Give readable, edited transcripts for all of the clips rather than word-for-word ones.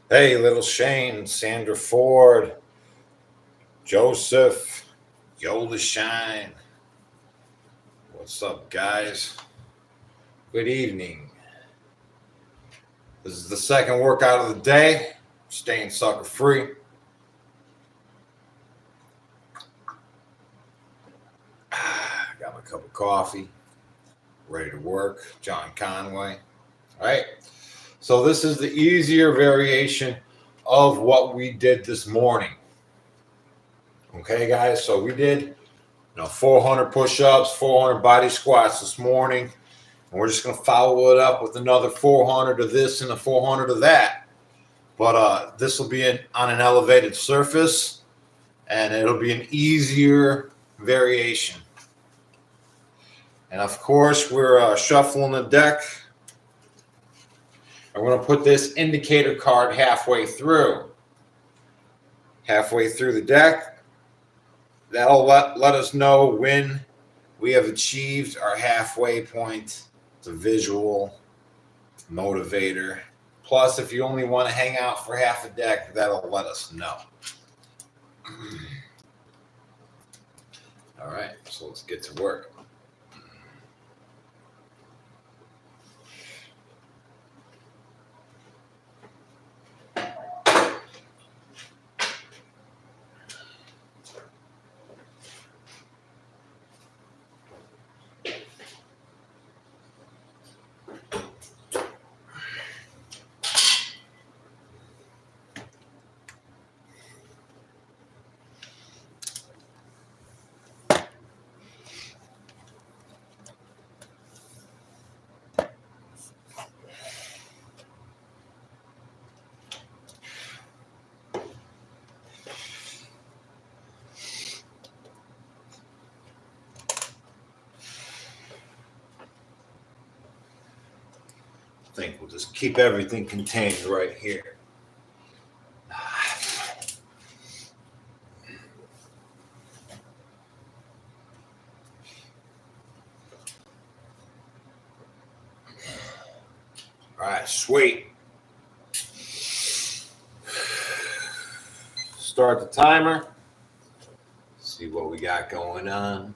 Hey, little Shane, Sandra Ford, Joseph, Yola Shine. What's up, guys? Good evening. This is the second workout of the day. Staying sucker free. Got my cup of coffee. Ready to work. John Conway. All right. So, this is the easier variation of what we did this morning. Okay, guys. So, we did 400 push ups, 400 body squats this morning. And we're just going to follow it up with another 400 of this and a 400 of that. But this will be on an elevated surface, and it'll be an easier variation. And of course, we're shuffling the deck. I'm going to put this indicator card halfway through. Halfway through the deck. That'll let us know when we have achieved our halfway point. It's a visual motivator. Plus, if you only want to hang out for half a deck, that'll let us know. All right, so let's get to work. I think we'll just keep everything contained right here. All right, sweet. Start the timer. See what we got going on.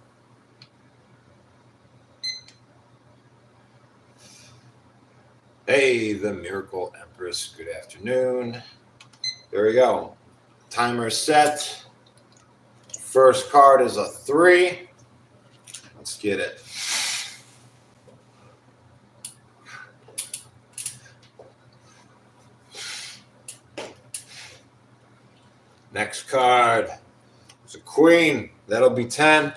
Hey, the Miracle Empress. Good afternoon. There we go. Timer set. First card is a 3. Let's get it. Next card is a queen. That'll be 10.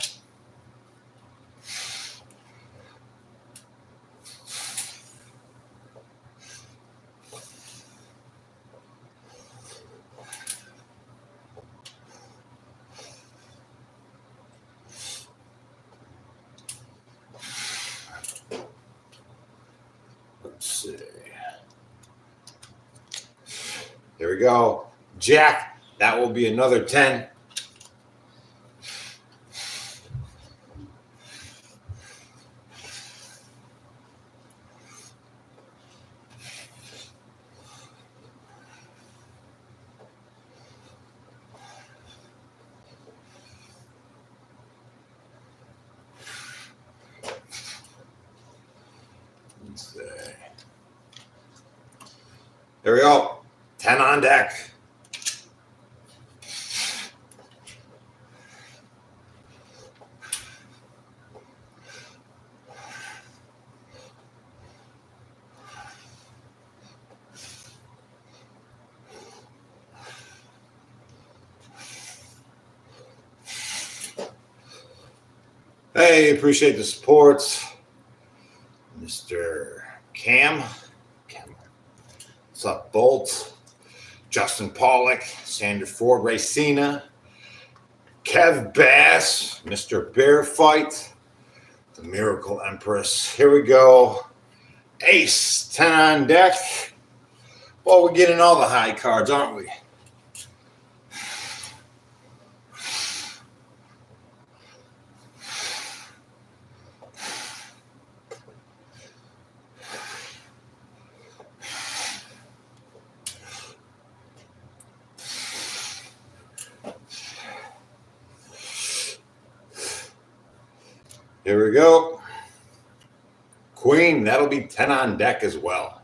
Let's see. There we go. Jack. That will be another 10. Let's see. There we go. 10 on deck. Hey, appreciate the support. Mr. Cam. What's up, Bolt? Justin Pollock, Sandra Ford, Racina, Kev Bass, Mr. Bear Fight, the Miracle Empress. Here we go. Ace, 10 on deck. Well, we're getting all the high cards, aren't we? Here we go. Queen, that'll be 10 on deck as well.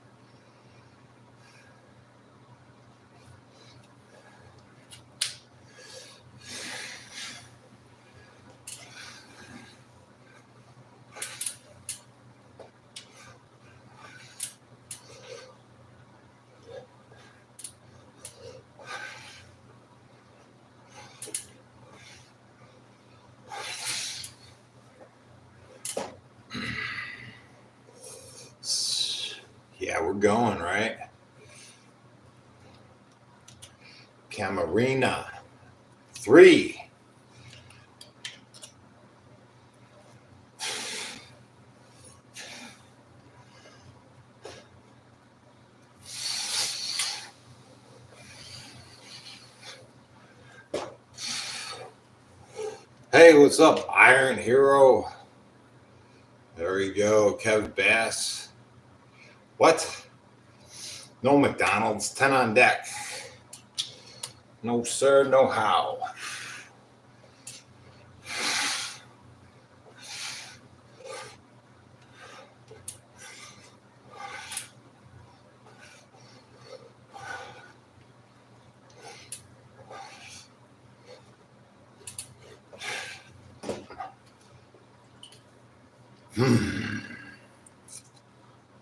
Yeah, we're going, right? Camarena. 3. Hey, what's up, Iron Hero? There we go, Kev Bass. What? No McDonald's, 10 on deck. No, sir, no how.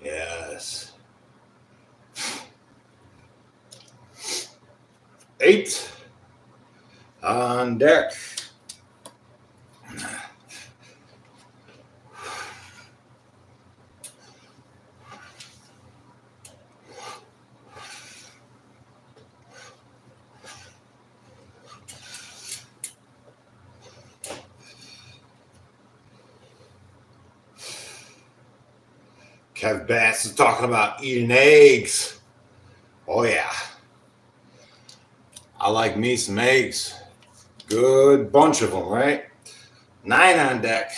Yes. 8 on deck. Kev Bass is talking about eating eggs. Oh, yeah. I like me some eggs. Good bunch of them, right? 9 on deck.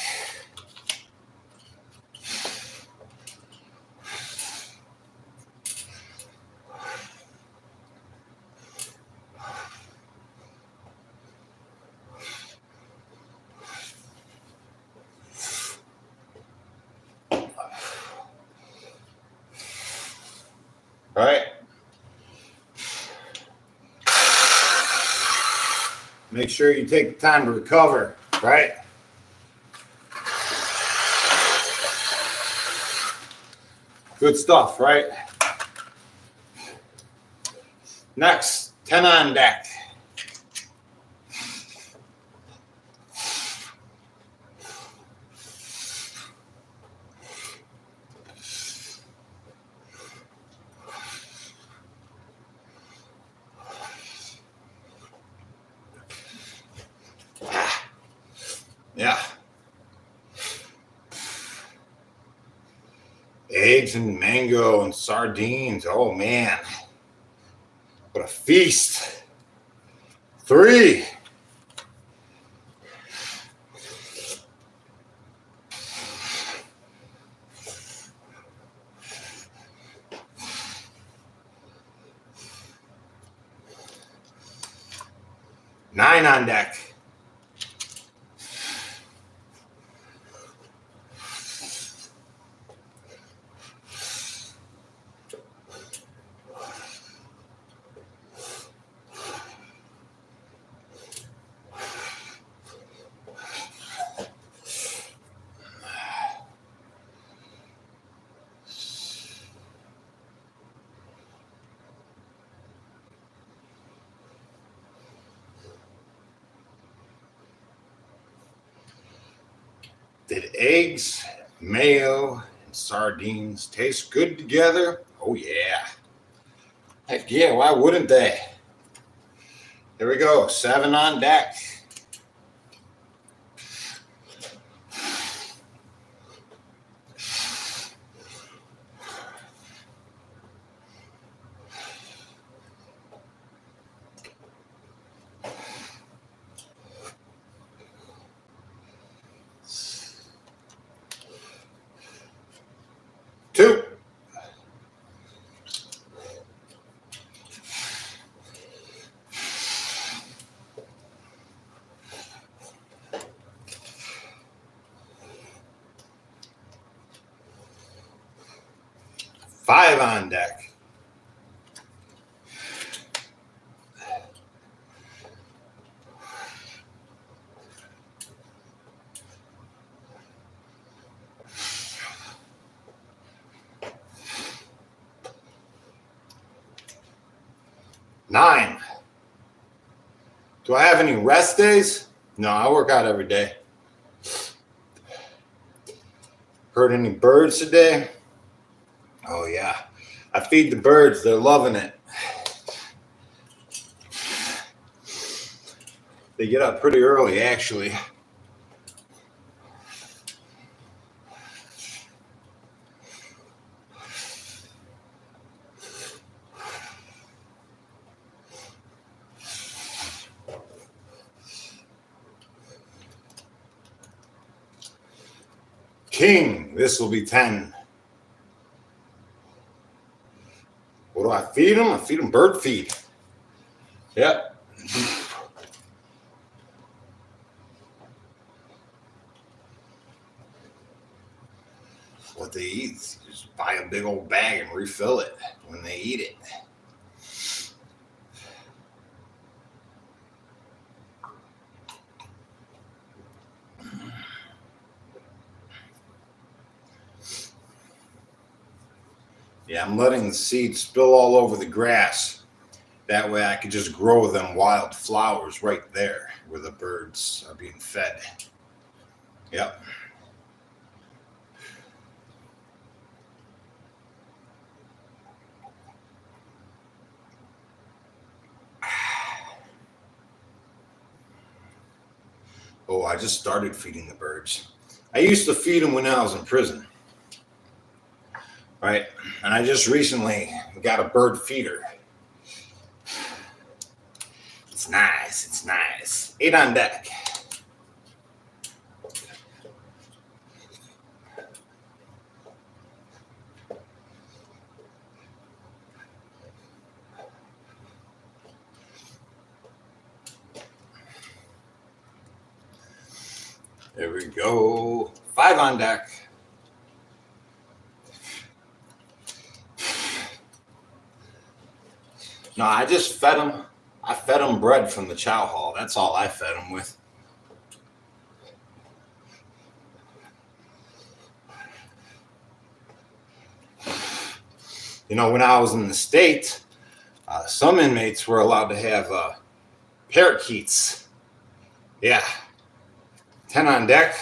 Right? Make sure you take the time to recover, right? Good stuff, right? Next, 10 on deck. Yeah. Eggs and mango and sardines. Oh, man. What a feast. 3. Nine on deck. Did eggs, mayo, and sardines taste good together? Oh, yeah. Heck yeah, why wouldn't they? Here we go, 7 on deck. Two. 5 on deck. Nine. Do I have any rest days? No, I work out every day. Heard any birds today? Oh, yeah. I feed the birds. They're loving it. They get up pretty early, actually. King, this will be 10. What do I feed them? I feed them bird feed. Yep. What they eat, just buy a big old bag and refill it when they eat it. Yeah, I'm letting the seeds spill all over the grass. That way I can just grow them wild flowers right there where the birds are being fed. Yep. Oh, I just started feeding the birds. I used to feed them when I was in prison. Right? And I just recently got a bird feeder. It's nice. It's nice. 8 on deck. There we go. 5 on deck. No, I just fed them. I fed them bread from the chow hall. That's all I fed them with. You know, when I was in the States, some inmates were allowed to have parakeets. Yeah. 10 on deck.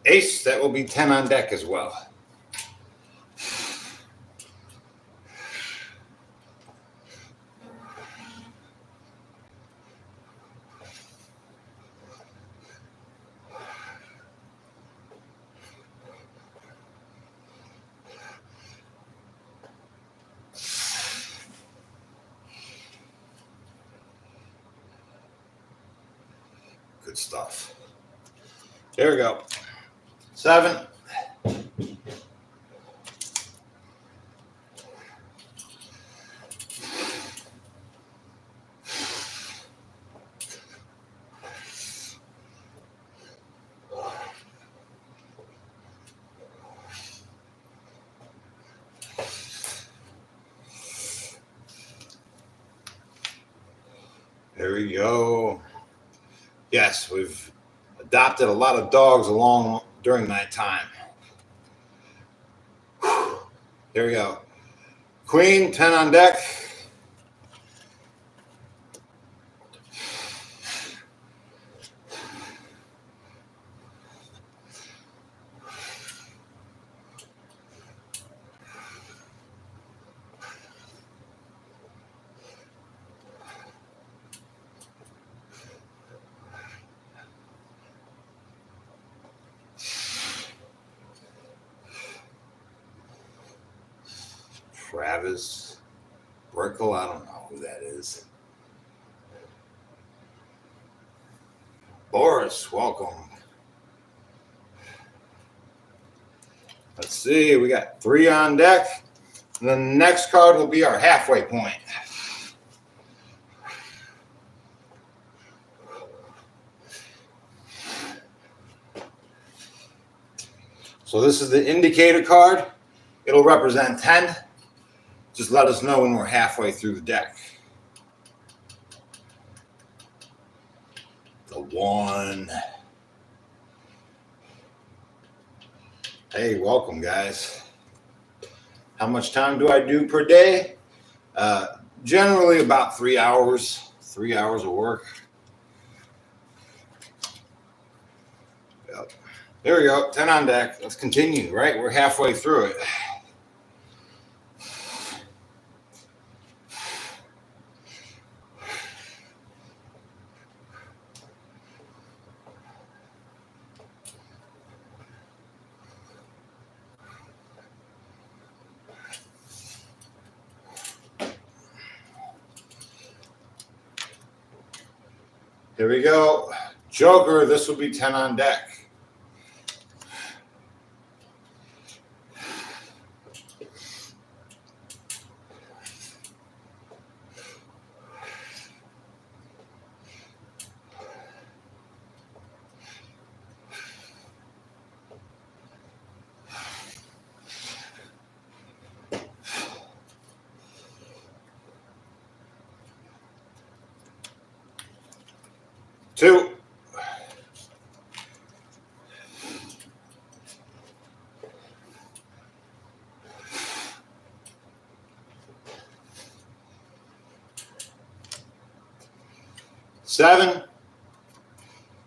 Ace, that will be 10 on deck as well. Good stuff. There we go. 7. There we go. Yes, we've adopted a lot of dogs along during that time. There we go. Queen, 10 on deck. Travis Brickle, I don't know who that is. Boris, welcome. Let's see, we got 3 on deck. The next card will be our halfway point. So this is the indicator card. It'll represent 10. Just let us know when we're halfway through the deck. The 1. Hey, welcome, guys. How much time do I do per day? Generally about 3 hours. 3 hours of work. Yep. There we go. 10 on deck. Let's continue, right? We're halfway through it. Here we go. Joker, this will be 10 on deck. Two. Seven.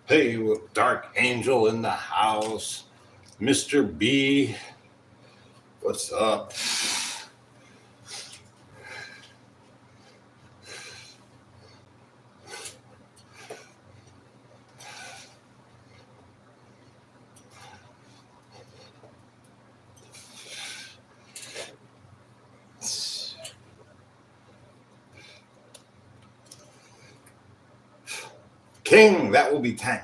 Hey, with Dark Angel in the house. Mr. B. What's up? King, that will be 10.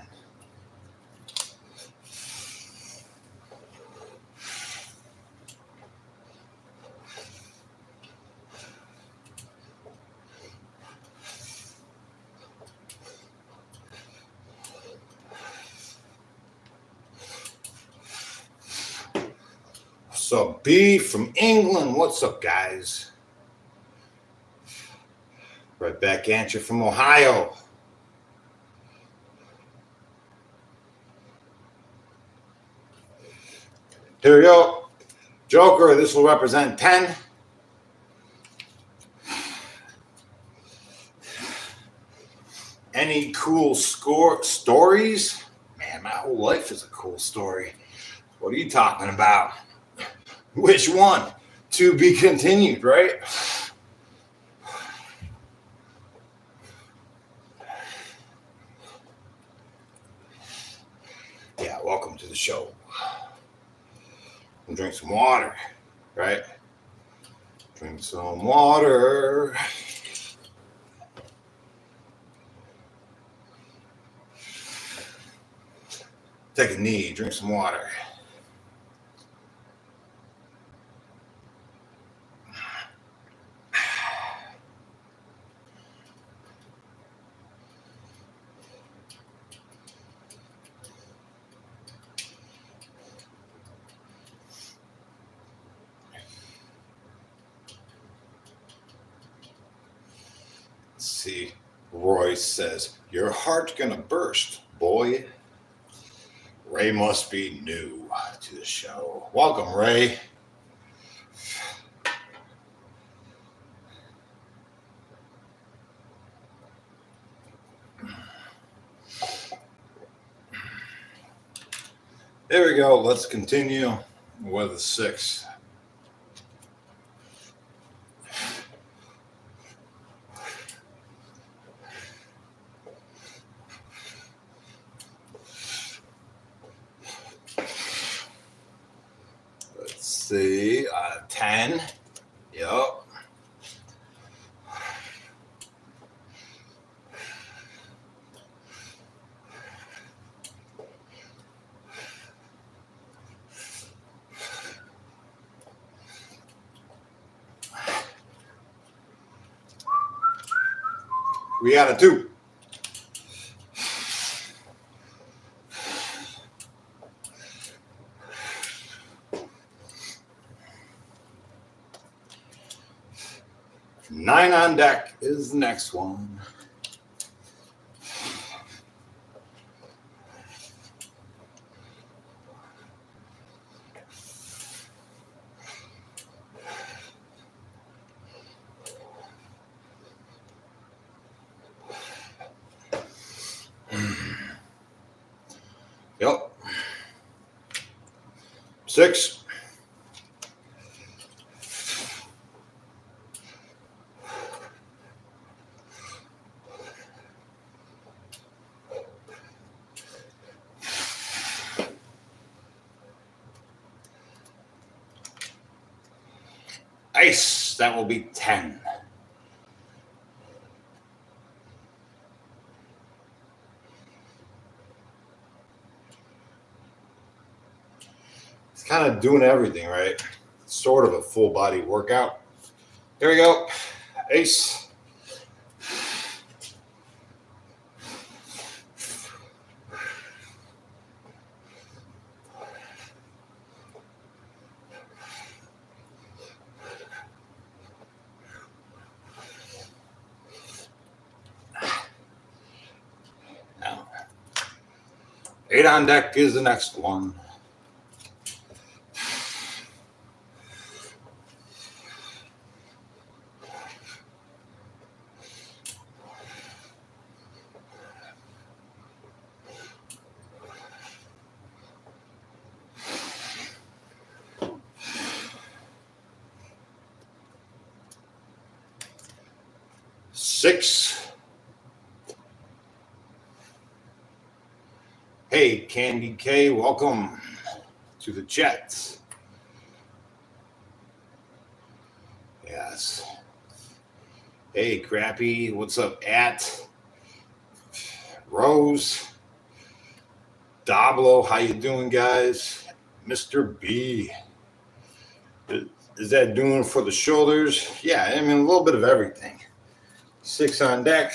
So B from England, what's up, guys? Right back at you from Ohio. Here we go. Joker, this will represent 10. Any cool stories? Man, my whole life is a cool story. What are you talking about? Which one? To be continued, right? Yeah, welcome to the show. Drink some water, right? Drink some water. Take a knee, drink some water. See, Royce says, your heart gonna burst, boy. Ray must be new to the show. Welcome, Ray. There we go. Let's continue with the 6. See, 10. Yep. We out of 2. Nine on deck is the next one. Yep. 6. Ice, that will be 10. It's kind of doing everything, right? It's sort of a full body workout. Here we go. Ace. Now, 8 on deck is the next one. Six. Hey, Candy K, welcome to the chat. Yes. Hey, Crappy, what's up? At Rose, Dablo, how you doing, guys? Mr. B, is that doing for the shoulders? Yeah, I mean, a little bit of everything. 6 on deck.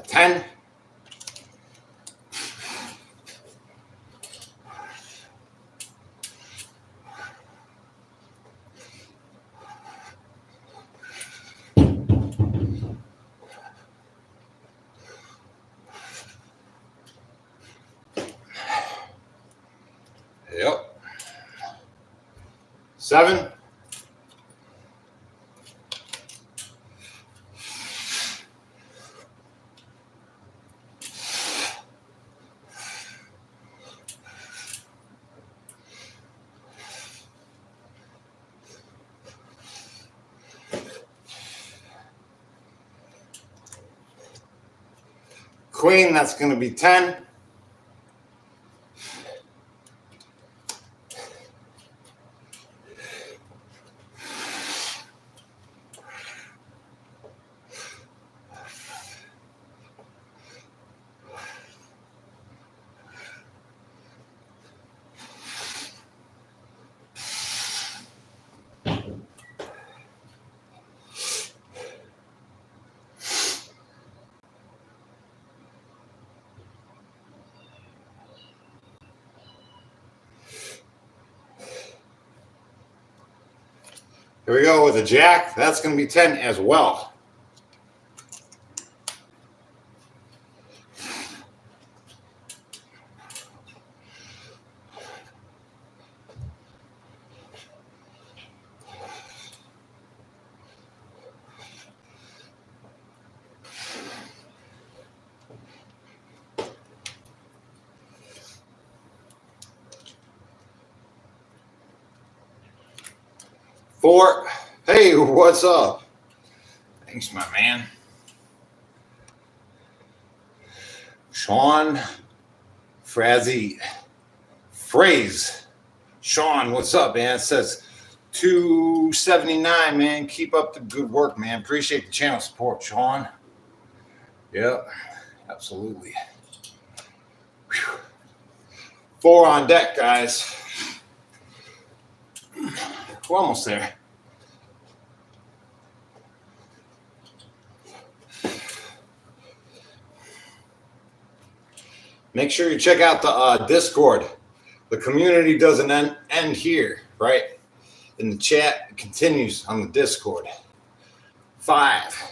Ten. Yep. 7. Queen, that's going to be 10. Here we go with a jack. That's going to be 10 as well. Four. Hey, what's up? Thanks, my man. Sean Frazzy Phrase. Sean, what's up, man? It says 279, man. Keep up the good work, man. Appreciate the channel support, Sean. Yep. Absolutely. Whew. 4 on deck, guys. We're almost there. Make sure you check out the Discord. The community doesn't end here, right? In the chat, it continues on the Discord. 5.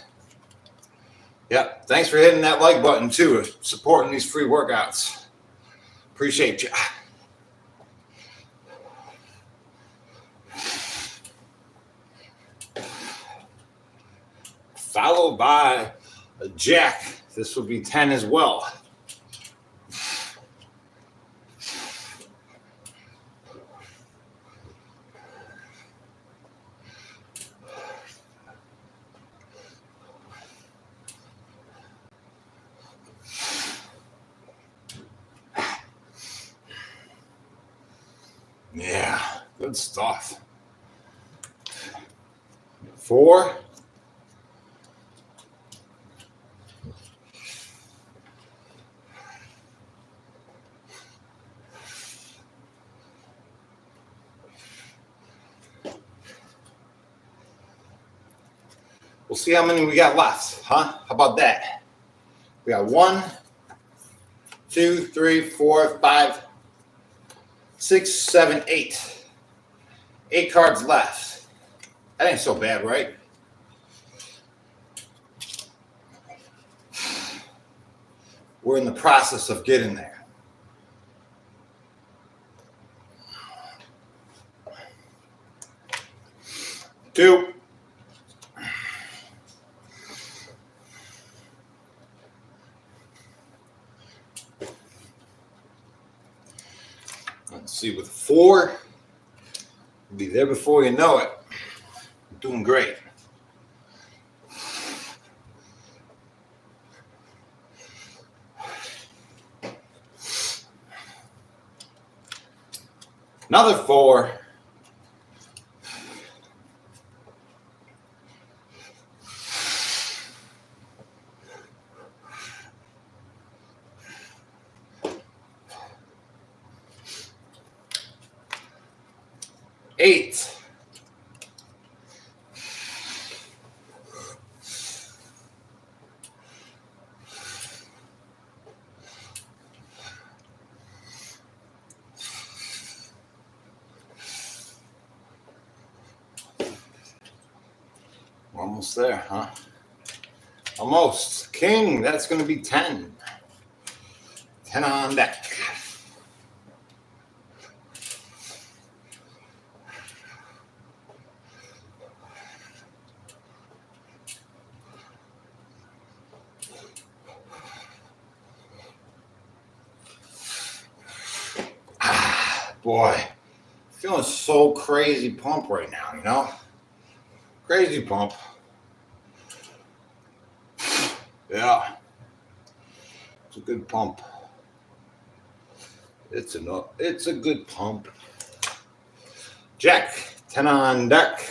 Yep. Thanks for hitting that like button too, supporting these free workouts. Appreciate you. Followed by a jack. This will be 10 as well. Yeah, good stuff. 4. We'll see how many we got left, huh? How about that? We got 1, 2, 3, 4, 5, 6, 7, 8. 8 cards left. That ain't so bad, right? We're in the process of getting there. Two. Let's see, with 4, you'll be there before you know it. Doing great. Another 4. Eight. We're almost there, huh? Almost. King, that's going to be 10. 10 on deck. Boy, feeling so crazy pump right now, you know? Crazy pump. Yeah. It's a good pump. It's a good pump. Jack, 10 on deck.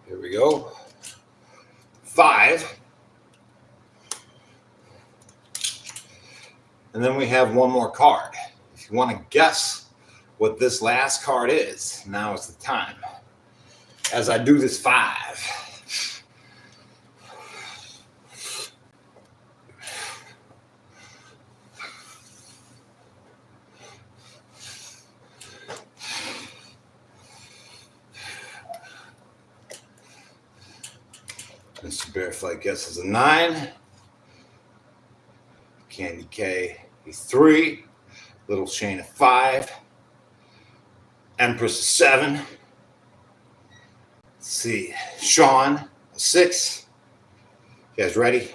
Here we go. 5. And then we have one more card. If you want to guess what this last card is, now is the time. As I do this 5. Mr. Bearflight guesses a 9. Candy K, a 3. Little Shane, a 5. Empress, a 7. Let's see. Sean, a 6. You guys ready?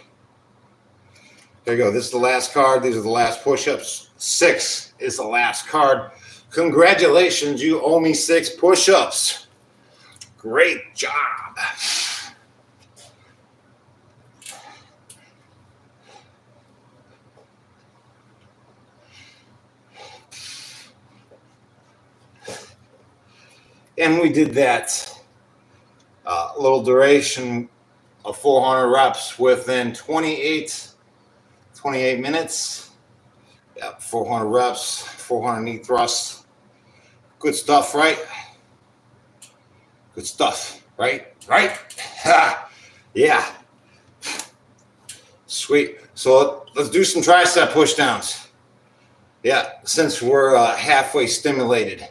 There you go. This is the last card. These are the last push-ups. 6 is the last card. Congratulations, you owe me 6 push-ups. Great job. And we did that little duration of 400 reps within 28 minutes. Yeah, 400 reps, 400 knee thrusts. Good stuff, right? Good stuff, right? Right? Ha! Yeah. Sweet. So let's do some tricep push downs. Yeah, since we're halfway stimulated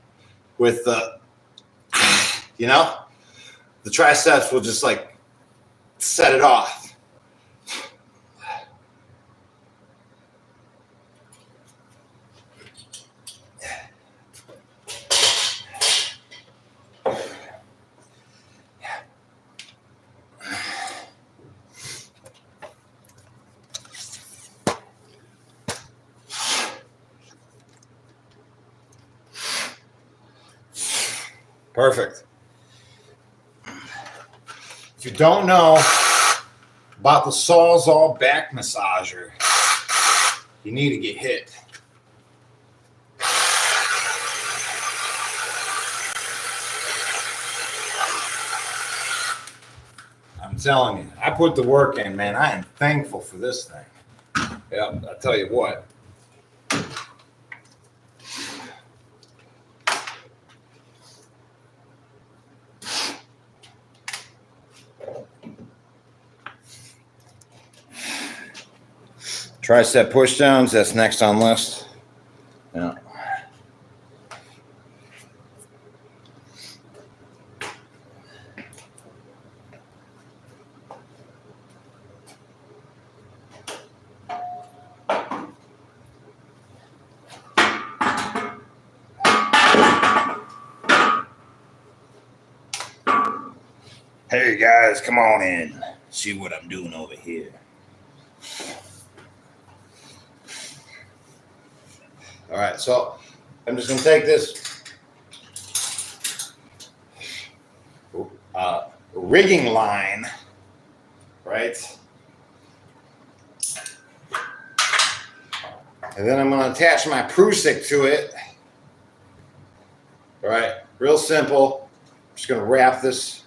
with the, the triceps will just like set it off. Perfect. If you don't know about the Sawzall back massager, you need to get hit. I'm telling you, I put the work in, man. I am thankful for this thing. Yeah, I'll tell you what. Tricep push downs, that's next on list. Yeah. Hey guys, come on in. See what I'm doing over here. All right, so I'm just going to take this rigging line, right? And then I'm going to attach my Prusik to it. All right, real simple. I'm just going to wrap this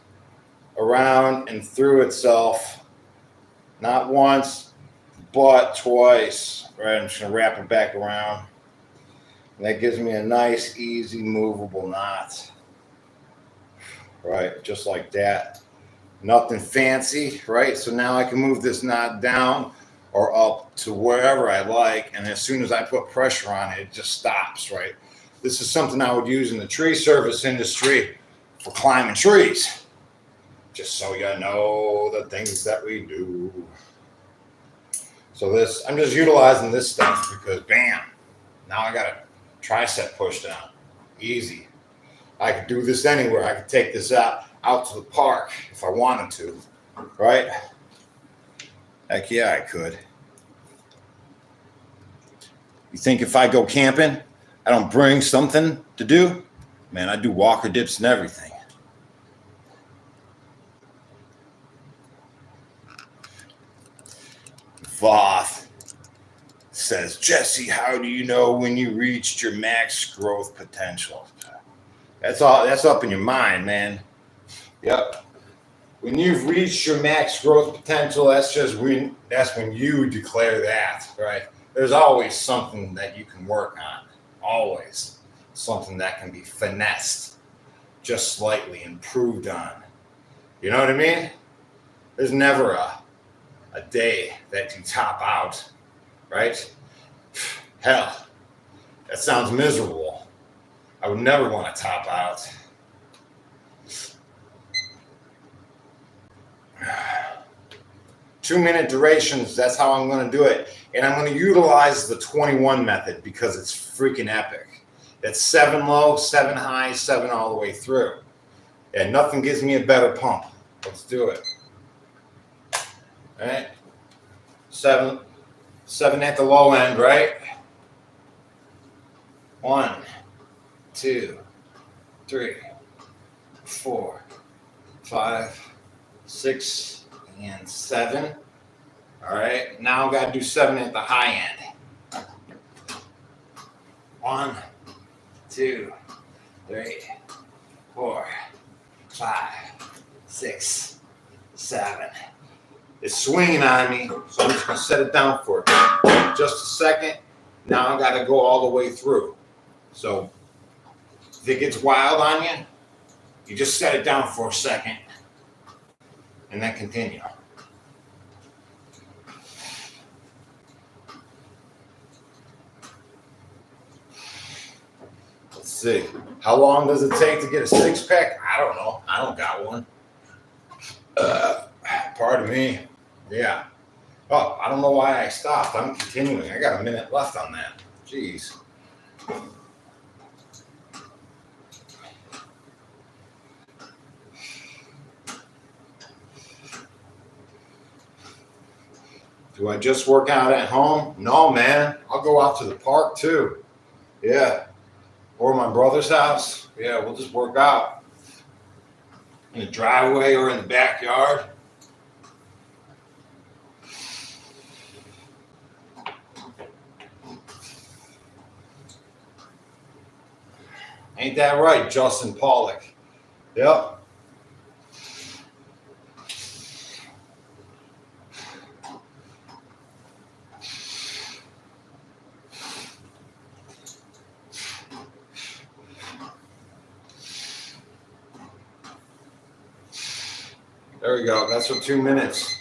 around and through itself. Not once, but twice. Right, I'm just going to wrap it back around. And that gives me a nice, easy, movable knot. Right, just like that. Nothing fancy, right? So now I can move this knot down or up to wherever I like. And as soon as I put pressure on it, it just stops, right? This is something I would use in the tree service industry for climbing trees. Just so you know the things that we do. So this, I'm just utilizing this stuff because bam, now I got a tricep push down. Easy. I could do this anywhere. I could take this out to the park if I wanted to, right? Heck yeah, I could. You think if I go camping, I don't bring something to do? Man, I do walker dips and everything. Voth says, Jesse, how do you know when you reached your max growth potential? That's all. That's up in your mind, man. Yep. When you've reached your max growth potential, that's when you declare that, right? There's always something that you can work on. Always something that can be finessed, just slightly improved on. You know what I mean? There's never a day that you top out, right? Hell, that sounds miserable. I would never want to top out. Two-minute durations, that's how I'm going to do it. And I'm going to utilize the 21 method because it's freaking epic. It's 7 low, 7 high, 7 all the way through. And nothing gives me a better pump. Let's do it. All right. 7 at the low end, right? 1, 2, 3, 4, 5, 6, and 7. All right, now I've got to do 7 at the high end. 1, 2, 3, 4, 5, 6, 7. It's swinging on me, so I'm just going to set it down for just a second. Now I've got to go all the way through. So if it gets wild on you, you just set it down for a second and then continue. Let's see. How long does it take to get a 6-pack? I don't know. I don't got one. Pardon me. Yeah. Oh, I don't know why I stopped. I'm continuing. I got a minute left on that. Jeez. Do I just work out at home? No, man. I'll go out to the park too. Yeah. Or my brother's house. Yeah, we'll just work out in the driveway or in the backyard. Ain't that right, Justin Pollock? Yep. There we go. That's for 2 minutes.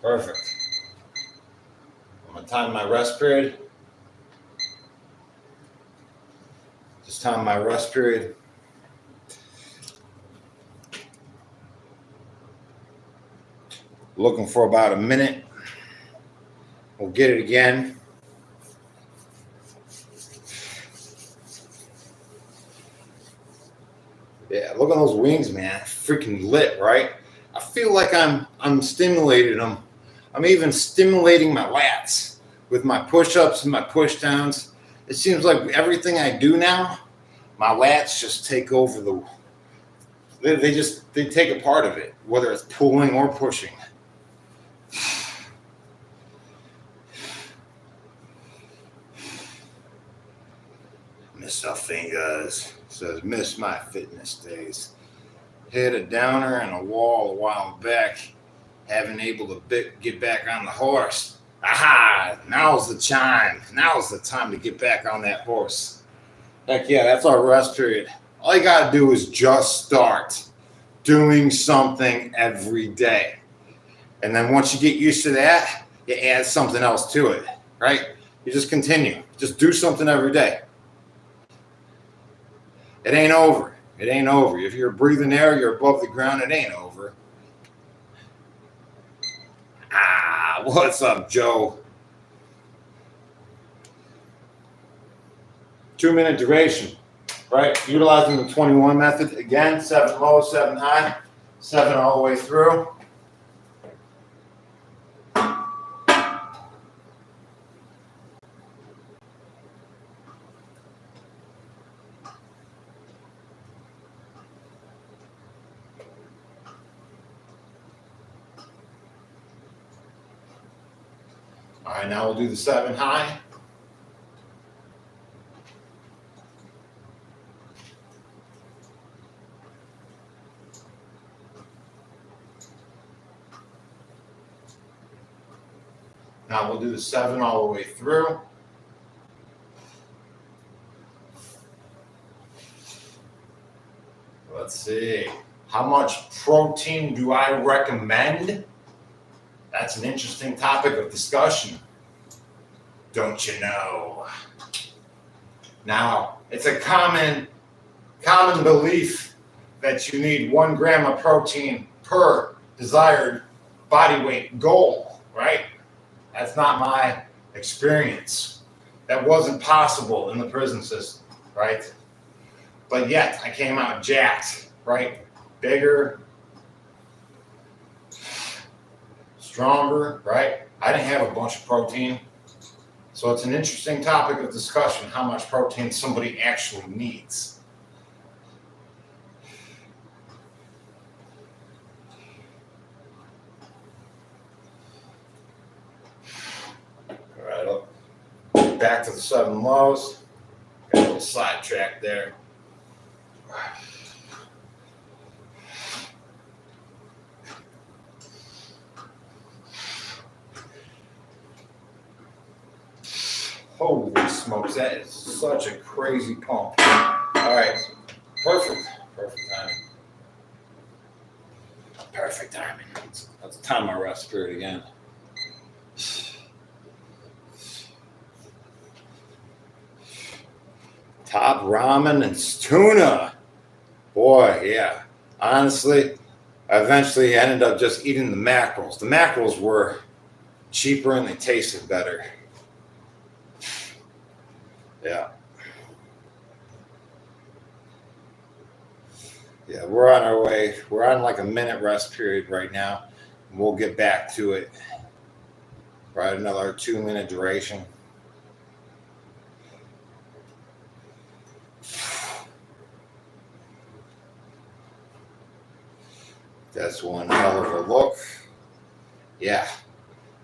Perfect. I'm going to time my rest period. Just time my rest period. Looking for about a minute. We'll get it again. Yeah, look at those wings, man. Freaking lit, right? I feel like I'm stimulating them. I'm even stimulating my lats with my push-ups and my push-downs. It seems like everything I do now, my lats just take over they take a part of it, whether it's pulling or pushing. Mr. Fingers says, miss my fitness days. Hit a downer and a wall a while back, haven't able to get back on the horse. Aha! Now's the chime. Now's the time to get back on that horse. Heck yeah, that's our rest period. All you gotta do is just start doing something every day. And then once you get used to that, you add something else to it, right? You just continue. Just do something every day. It ain't over. It ain't over. If you're breathing air, you're above the ground, it ain't over. Ah, what's up, Joe? 2-minute duration, right? Utilizing the 21 method. Again, 7 low, 7 high, 7 all the way through. All right, now we'll do the 7 high. Now we'll do the 7 all the way through. Let's see. How much protein do I recommend? That's an interesting topic of discussion. Don't you know? Now, it's a common belief that you need 1 gram of protein per desired body weight goal, right? That's not my experience. That wasn't possible in the prison system, right? But yet, I came out jacked, right? Bigger, stronger, right? I didn't have a bunch of protein. So it's an interesting topic of discussion, how much protein somebody actually needs. All right, back to the 7 lows. Got a little sidetrack there. Holy smokes, that is such a crazy pump. All right, perfect timing. Perfect timing. Let's time my rest period again. Top ramen and tuna. Boy, yeah. Honestly, I eventually ended up just eating the mackerels. The mackerels were cheaper and they tasted better. Yeah. Yeah, we're on our way. We're on like a minute rest period right now. And we'll get back to it. Right, another 2-minute duration. That's one hell of a look. Yeah,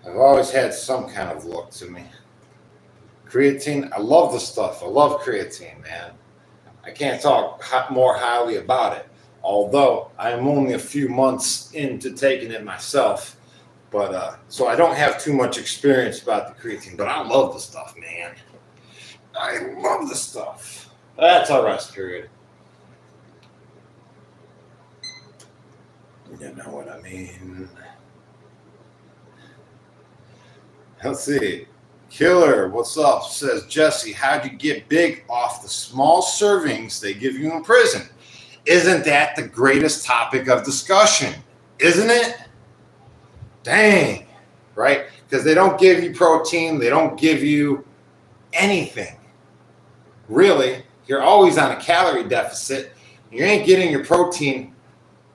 I've always had some kind of look to me. Creatine, I love the stuff. I love creatine, man. I can't talk more highly about it. Although I'm only a few months into taking it myself. But so I don't have too much experience about the creatine, but I love the stuff, man. I love the stuff. That's our rest period. You know what I mean? Let's see. Killer, what's up? Says Jesse, how'd you get big off the small servings they give you in prison? Isn't that the greatest topic of discussion? Isn't it? Dang, right? Because they don't give you protein. They don't give you anything. Really, you're always on a calorie deficit. You ain't getting your protein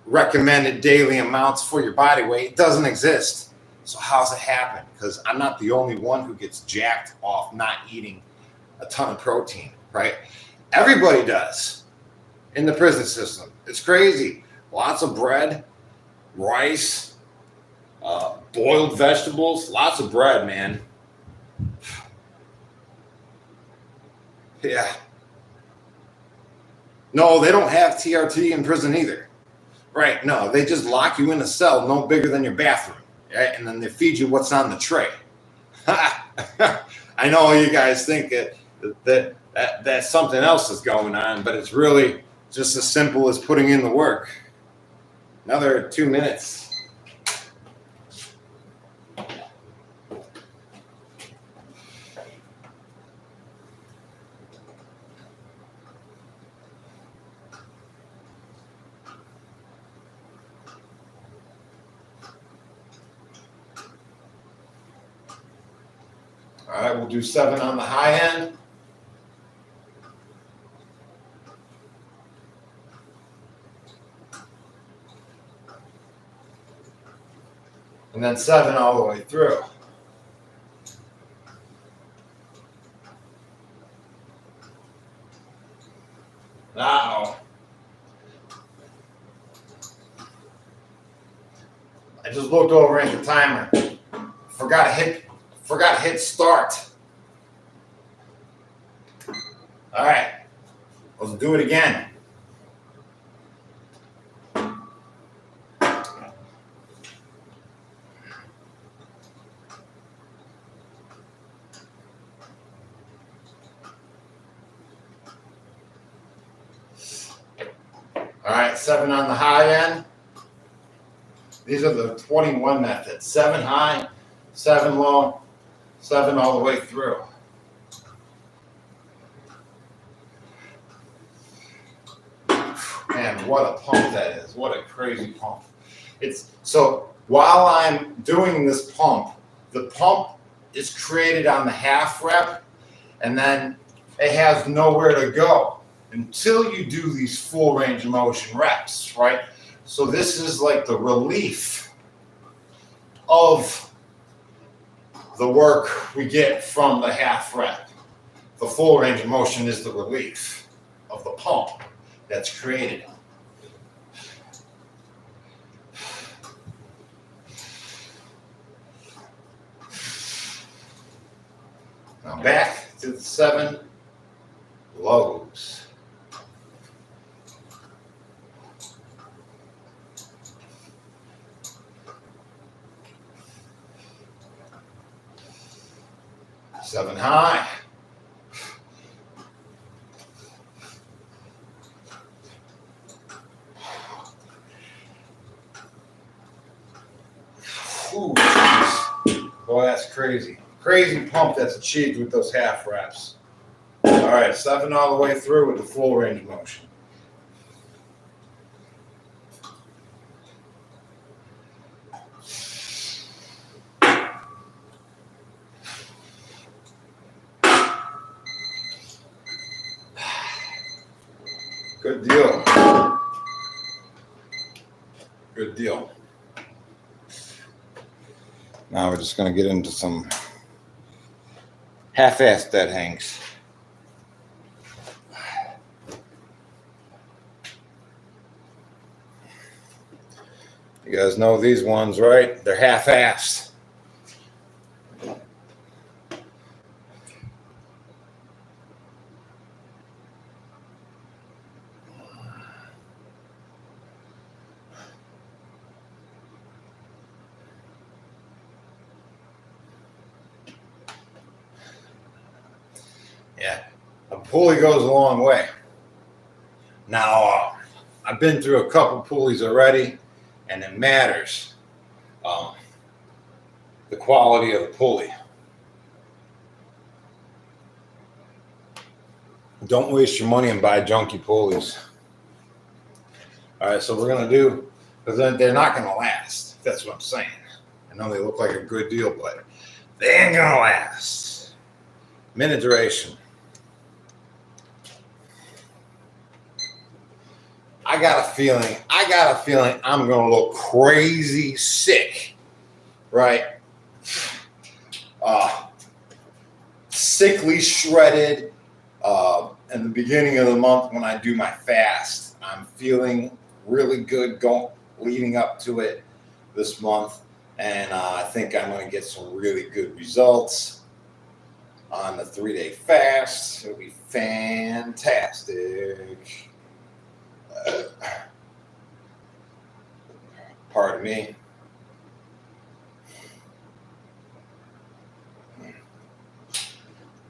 recommended daily amounts for your body weight. It doesn't exist. So how's it happen? Because I'm not the only one who gets jacked off not eating a ton of protein, right? Everybody does in the prison system. It's crazy. Lots of bread, rice, boiled vegetables, lots of bread, man. Yeah. No, they don't have TRT in prison either. Right, no, they just lock you in a cell no bigger than your bathroom. Right? And then they feed you what's on the tray. I know you guys think that something else is going on, but it's really just as simple as putting in the work. Another 2 minutes. All right, we'll do 7 on the high end. And then 7 all the way through. Uh-oh. I just looked over at the timer. Forgot to hit start. All right, let's do it again. All right, 7 on the high end. These are the 21 methods. 7 high, 7 low, 7 all the way through. Man, what a pump that is. What a crazy pump. It's so while I'm doing this pump, the pump is created on the half rep, and then it has nowhere to go until you do these full range of motion reps, right? So this is like the relief of the work we get from the half rep. The full range of motion is the relief of the pump that's created. Now back to the 7 lows. Seven high. Ooh, geez. Boy, that's crazy. Crazy pump that's achieved with those half reps. All right, 7 all the way through with the full range of motion. Good deal. Good deal. Now we're just going to get into some half-assed dead hangs. You guys know these ones, right? They're half-assed. Yeah, a pulley goes a long way. Now, I've been through a couple pulleys already, and it matters. The quality of the pulley. Don't waste your money and buy junky pulleys. All right, so we're going to do, because they're not going to last. That's what I'm saying. I know they look like a good deal, but they ain't going to last. Minute duration. I got a feeling I'm going to look crazy sick, right? Sickly shredded in the beginning of the month when I do my fast. I'm feeling really good leading up to it this month, and I think I'm going to get some really good results on the 3-day fast. It'll be fantastic. Pardon me.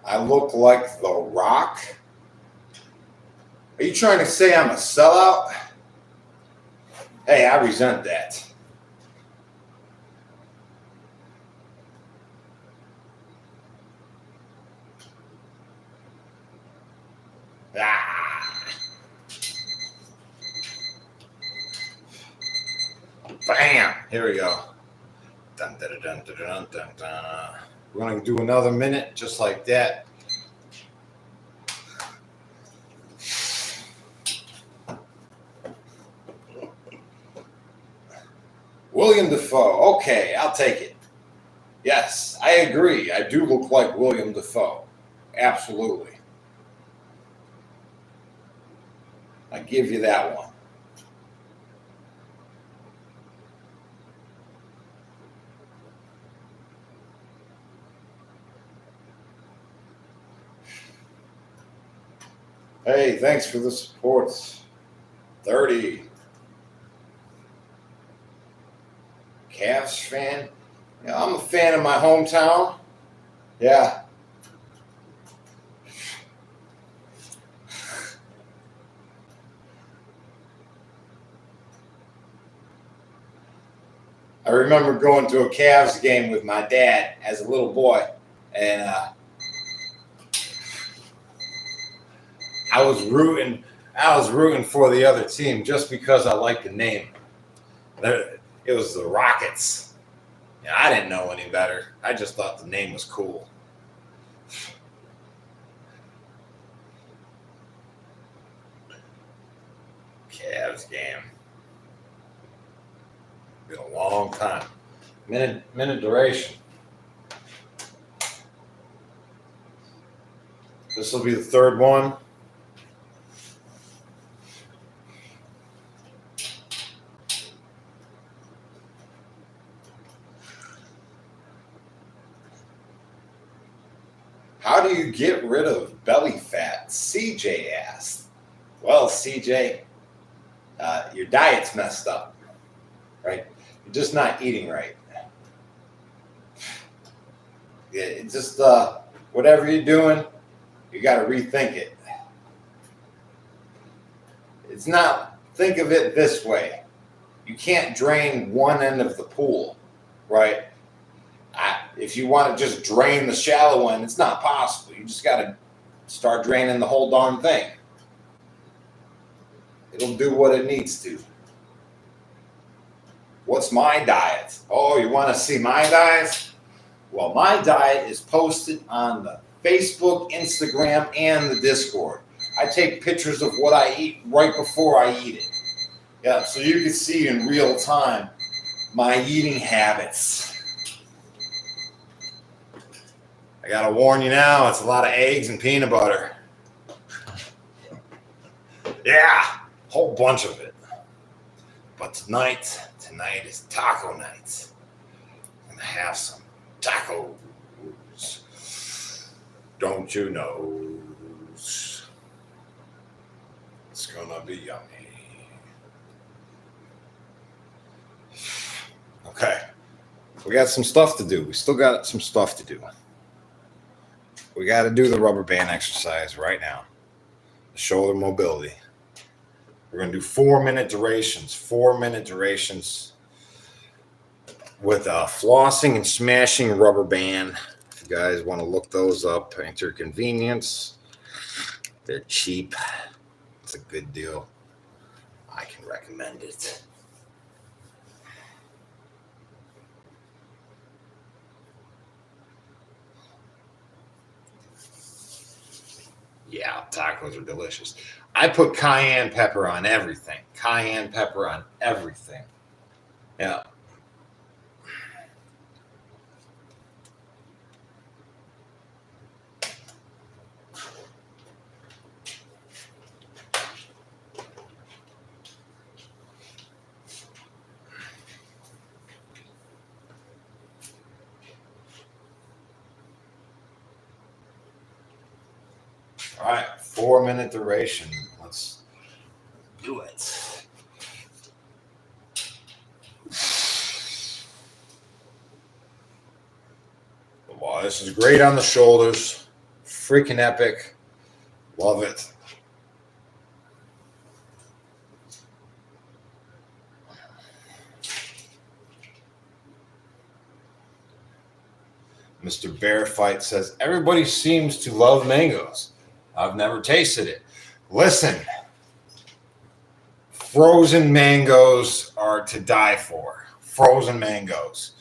I look like The Rock. Are you trying to say I'm a sellout? Hey, I resent that. Bam! Here we go. Dun, dun, dun, dun, dun, dun, dun. We're going to do another minute just like that. William Dafoe. Okay, I'll take it. Yes, I agree. I do look like William Dafoe. Absolutely. I give you that one. Hey, thanks for the support. 30. Cavs fan? Yeah, I'm a fan of my hometown. Yeah. I remember going to a Cavs game with my dad as a little boy, and I was rooting for the other team just because I liked the name. It was the Rockets. Yeah, I didn't know any better. I just thought the name was cool. Cavs game. Been a long time. Minute duration. This will be the third one. How do you get rid of belly fat? CJ asked. Well, CJ, your diet's messed up, right? You're just not eating right. It's just whatever you're doing, you got to rethink it. It's not, think of it this way. You can't drain one end of the pool, right? If you want to just drain the shallow end, it's not possible. You just got to start draining the whole darn thing. It'll do what it needs to. What's my diet? Oh, you want to see my diet? Well, my diet is posted on the Facebook, Instagram, and the Discord. I take pictures of what I eat right before I eat it. Yeah, so you can see in real time my eating habits. I gotta warn you now, it's a lot of eggs and peanut butter. Yeah, whole bunch of it. But tonight is taco night. I'm gonna have some tacos. Don't you know? It's gonna be yummy. Okay, we got some stuff to do. We still got some stuff to do. We got to do the rubber band exercise right now. The shoulder mobility. We're going to do 4-minute durations. 4-minute durations with flossing and smashing rubber band. If you guys want to look those up at your convenience, they're cheap. It's a good deal. I can recommend it. Yeah, tacos are delicious. I put cayenne pepper on everything. Cayenne pepper on everything. Yeah. All right, 4-minute duration. Let's do it. Wow, this is great on the shoulders. Freaking epic. Love it. Mr. Bear Fight says, everybody seems to love mangoes. I've never tasted it. Listen, frozen mangoes are to die for. Frozen mangoes.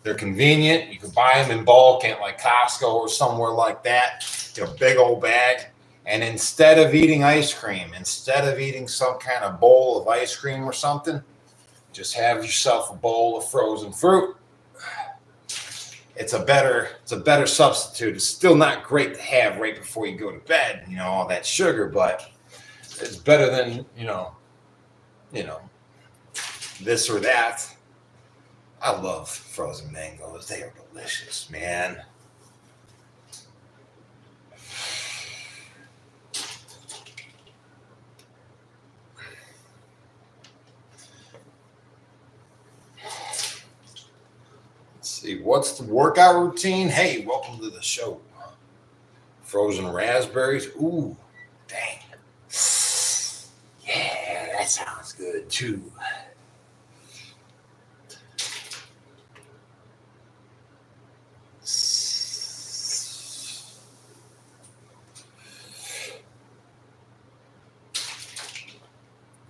They're convenient. You can buy them in bulk at like Costco or somewhere like that. Get a big old bag. And instead of eating ice cream, instead of eating some kind of bowl of ice cream or something, just have yourself a bowl of frozen fruit. It's a better substitute. It's still not great to have right before you go to bed, all that sugar, but it's better than, this or that. I love frozen mangoes. They are delicious, man. See, what's the workout routine? Hey, welcome to the show. Frozen raspberries. Ooh, dang. Yeah, that sounds good too.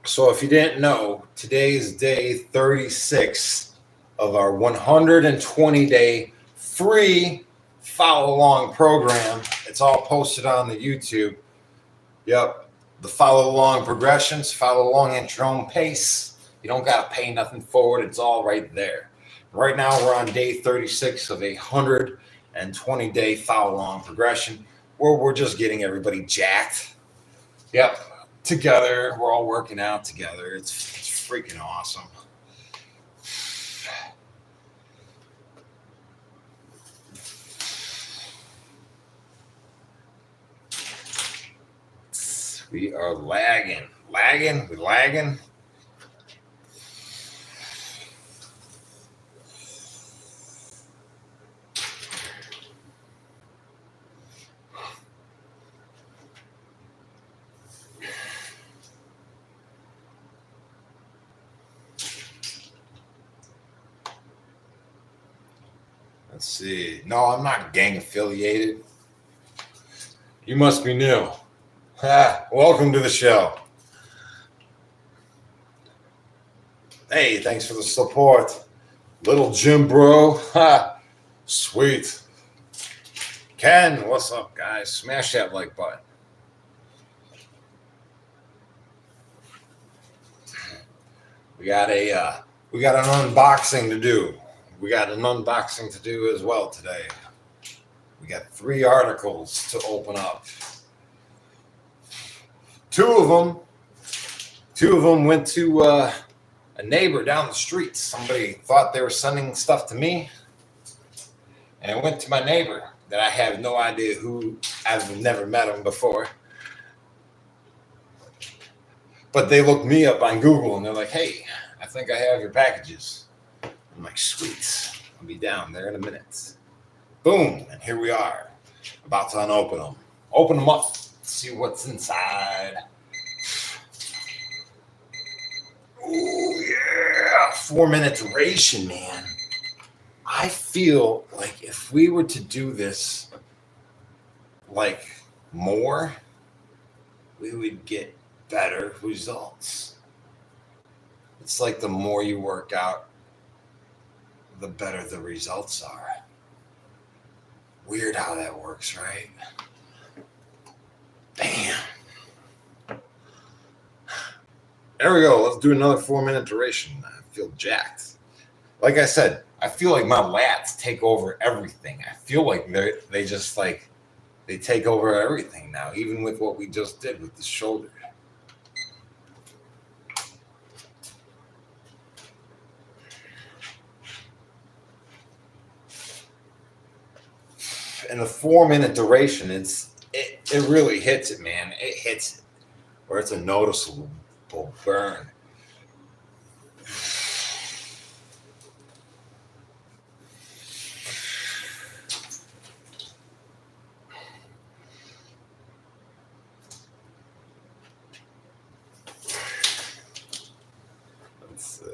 So if you didn't know, today is day 36 of our 120-day free follow-along program. It's all posted on the YouTube. Yep, the follow-along progressions, follow along at your own pace. You don't got to pay nothing for it. It's all right there. Right now, we're on day 36 of a 120-day follow-along progression. we're just getting everybody jacked. Yep, together. We're all working out together. It's freaking awesome. We are lagging. We're lagging. Let's see. No, I'm not gang affiliated. You must be new. Welcome to the show. Hey, thanks for the support. Little Jim Bro. Ha, sweet. Ken, what's up, guys? Smash that like button. We got an unboxing to do. We got an unboxing to do as well today. We got 3 articles to open up. Two of them went to a neighbor down the street. Somebody thought they were sending stuff to me, and it went to my neighbor that I have no idea who. I've never met him before, but they looked me up on Google and they're like, "Hey, I think I have your packages." I'm like, "Sweet, I'll be down there in a minute." Boom, and here we are, about to unopen them. Open them up, see what's inside. Ooh, yeah, 4-minute duration, man. I feel like if we were to do this like more, we would get better results. It's like the more you work out, the better the results are. Weird how that works, right? Bam. There we go. Let's do another 4-minute duration. I feel jacked. Like I said, I feel like my lats take over everything. I feel like they just like they take over everything now, even with what we just did with the shoulder. In a 4-minute duration, it really hits it, man. It hits it where it's a noticeable burn. Let's see.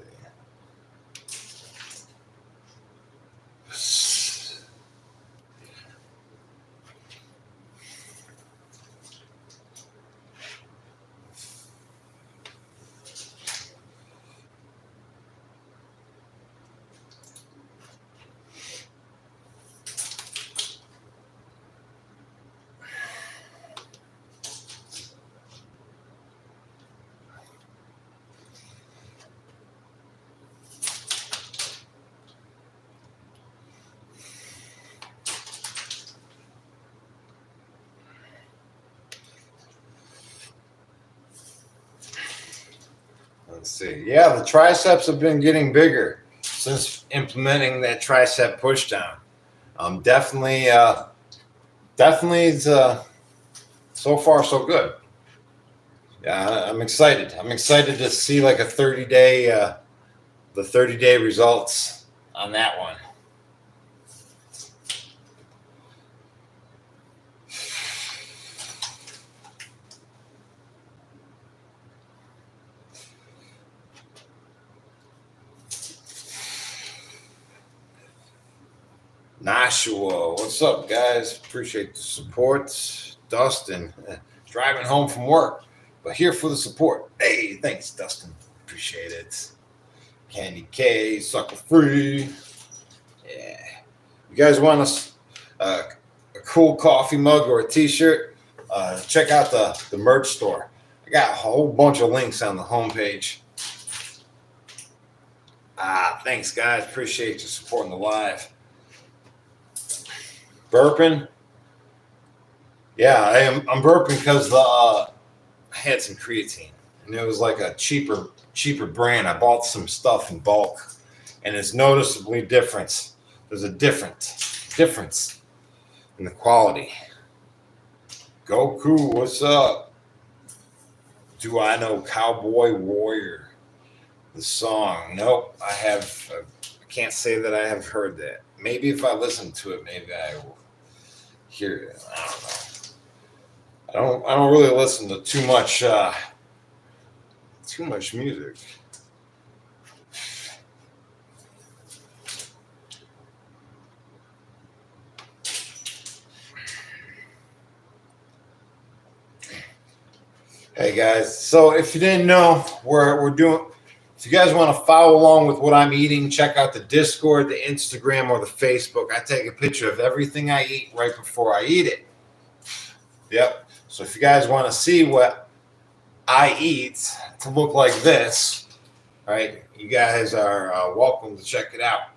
Let's see. Yeah, the triceps have been getting bigger since implementing that tricep push down. Definitely, so far so good. Yeah, I'm excited. I'm excited to see like a 30-day, the 30-day results on that one. Nashua, what's up, guys? Appreciate the support. Dustin, driving home from work, but here for the support. Hey, thanks, Dustin. Appreciate it. Candy K, sucker free. Yeah. You guys want a cool coffee mug or a t-shirt? Check out the merch store. I got a whole bunch of links on the homepage. Thanks, guys. Appreciate you supporting the live. Burping. Yeah, I'm burping because I had some creatine, and it was like a cheaper brand. I bought some stuff in bulk, and it's noticeably different. There's a difference in the quality. Goku, what's up? Do I know Cowboy Warrior? The song? Nope, I can't say that I have heard that. Maybe if I listen to it, maybe I will hear it. I don't know. I don't really listen to too much music. Hey guys, so if you didn't know, we're doing. If you guys want to follow along with what I'm eating, check out the Discord, the Instagram, or the Facebook. I take a picture of everything I eat right before I eat it. Yep. So if you guys want to see what I eat to look like this, right? You guys are welcome to check it out.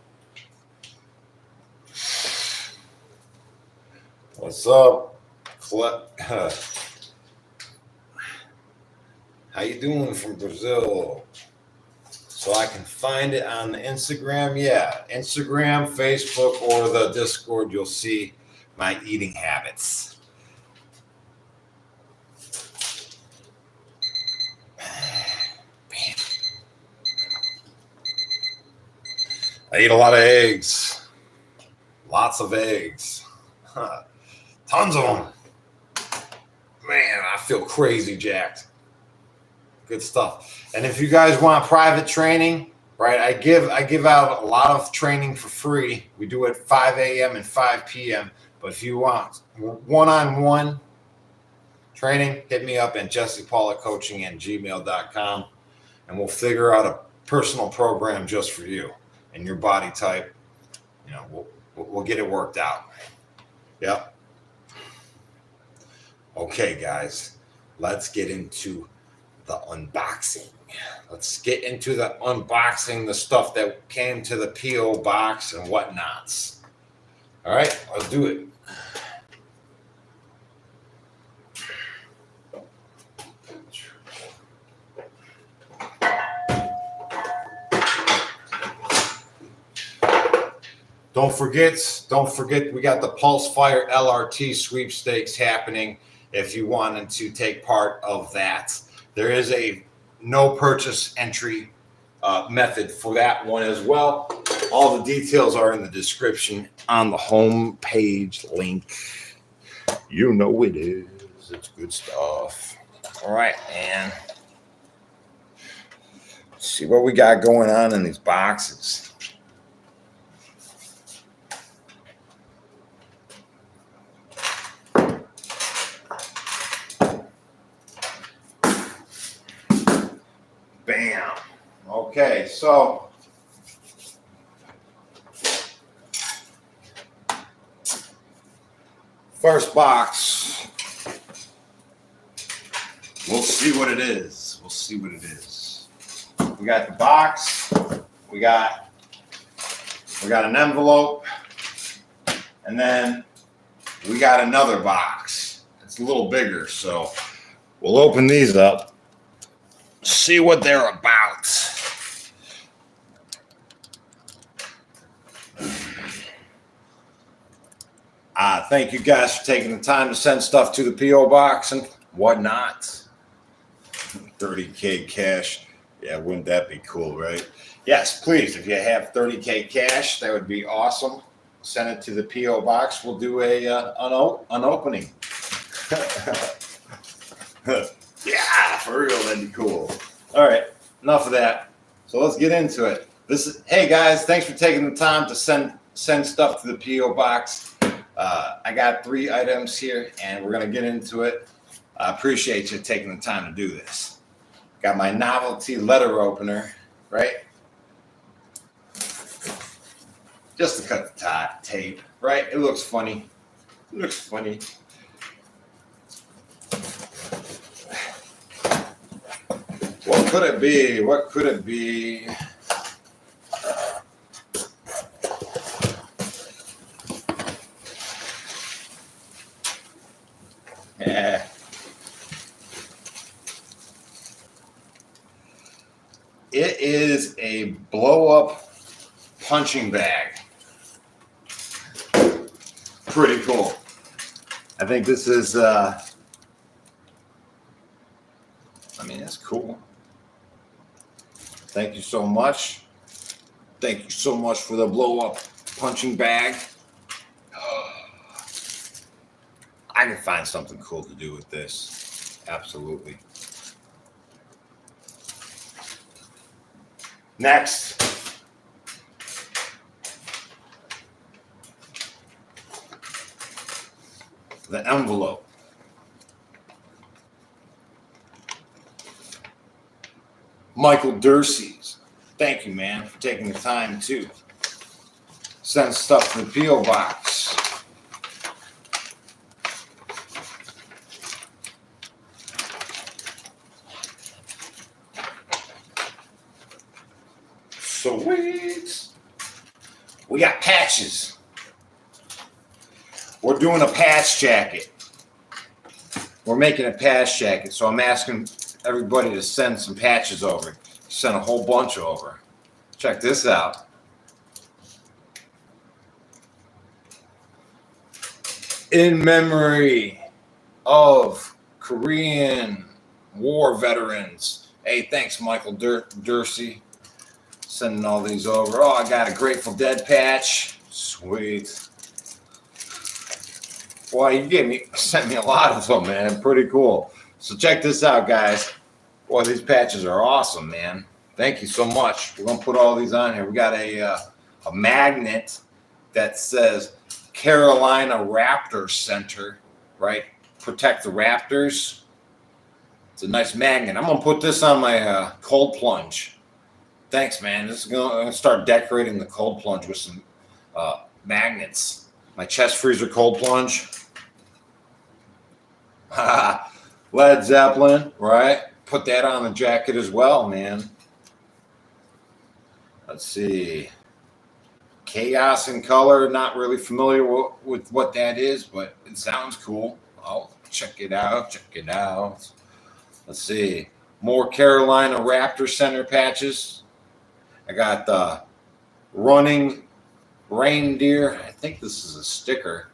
What's up, how you doing from Brazil? So I can find it on the Instagram. Yeah, Instagram, Facebook, or the Discord. You'll see my eating habits. I eat a lot of eggs. Lots of eggs. Tons of them. Man, I feel crazy jacked. Good stuff. And if you guys want private training, right, I give out a lot of training for free. We do it 5 a.m. and 5 p.m. But if you want one-on-one training, hit me up at jessepaulacoaching@gmail.com, and we'll figure out a personal program just for you and your body type. You know, we'll get it worked out. Yep. Okay, guys, let's get into the unboxing. Let's get into the unboxing, the stuff that came to the P.O. box and whatnots. All right, let's do it. Don't forget, we got the Pulse Fire LRT sweepstakes happening if you wanted to take part of that. There is a no purchase entry method for that one as well. All the details are in the description on the home page link. You know it is. It's good stuff. All right, man. Let's see what we got going on in these boxes. Bam. Okay, so first box. We'll see what it is. We got the box. We got an envelope, and then we got another box. It's a little bigger, so we'll open these up. See what they're about. Thank you guys for taking the time to send stuff to the P.O. box and whatnot. 30K cash. Yeah, wouldn't that be cool, right? Yes, please. If you have 30K cash, that would be awesome. Send it to the P.O. box. We'll do an opening. Yeah, for real, that'd be cool. All right, enough of that. So let's get into it. Hey guys, thanks for taking the time to send stuff to the P.O. box. I got 3 items here, and we're gonna get into it. I appreciate you taking the time to do this. Got my novelty letter opener, right? Just to cut the tape, right? It looks funny. What could it be? It is a blow-up punching bag. Pretty cool. I think this is, I mean, that's cool. Thank you so much. Thank you so much for the blow-up punching bag. I can find something cool to do with this. Absolutely. Next. The envelope. Michael Dursey's. Thank you, man, for taking the time to send stuff to the P.O. box. Sweet. We got patches. We're doing a patch jacket. We're making a patch jacket, so I'm asking everybody to send some patches over. Send a whole bunch over. Check this out. In memory of Korean War veterans. Hey, thanks, Michael Dursey. Sending all these over. Oh, I got a Grateful Dead patch. Sweet. Boy, you sent me a lot of them, man. Pretty cool. So check this out, guys. Boy, these patches are awesome, man. Thank you so much. We're gonna put all these on here. We got a magnet that says Carolina Raptor Center, right? Protect the Raptors. It's a nice magnet. I'm gonna put this on my cold plunge. Thanks, man. I'm gonna start decorating the cold plunge with some magnets. My chest freezer cold plunge. Led Zeppelin, right? Put that on the jacket as well, man. Let's see. Chaos in Color. Not really familiar with what that is, but it sounds cool. I'll check it out. Check it out. Let's see. More Carolina Raptor Center patches. I got the Running Reindeer. I think this is a sticker.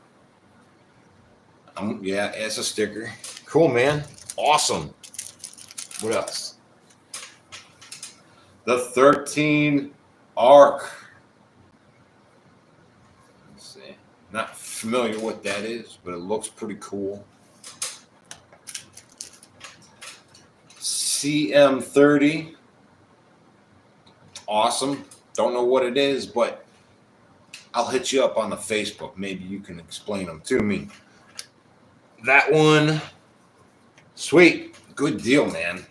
Yeah, it's a sticker. Cool, man. Awesome. What else? The 13 Arc. Let's see. Not familiar what that is, but it looks pretty cool. CM30. Awesome. Don't know what it is, but I'll hit you up on the Facebook. Maybe you can explain them to me. That one. Sweet. Good deal, man.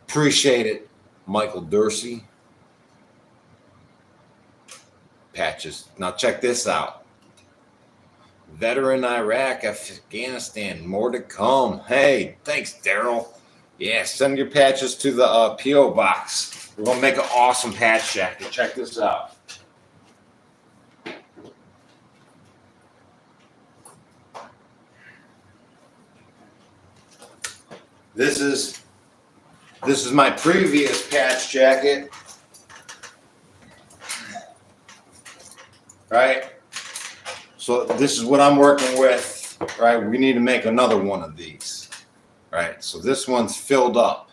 Appreciate it, Michael Dursey. Patches. Now check this out. Veteran Iraq, Afghanistan. More to come. Hey, thanks, Daryl. Yeah, send your patches to the P.O. box. We're going to make an awesome patch jacket. Check this out. This is my previous patch jacket. Right? So this is what I'm working with, right? We need to make another one of these. Right? So this one's filled up.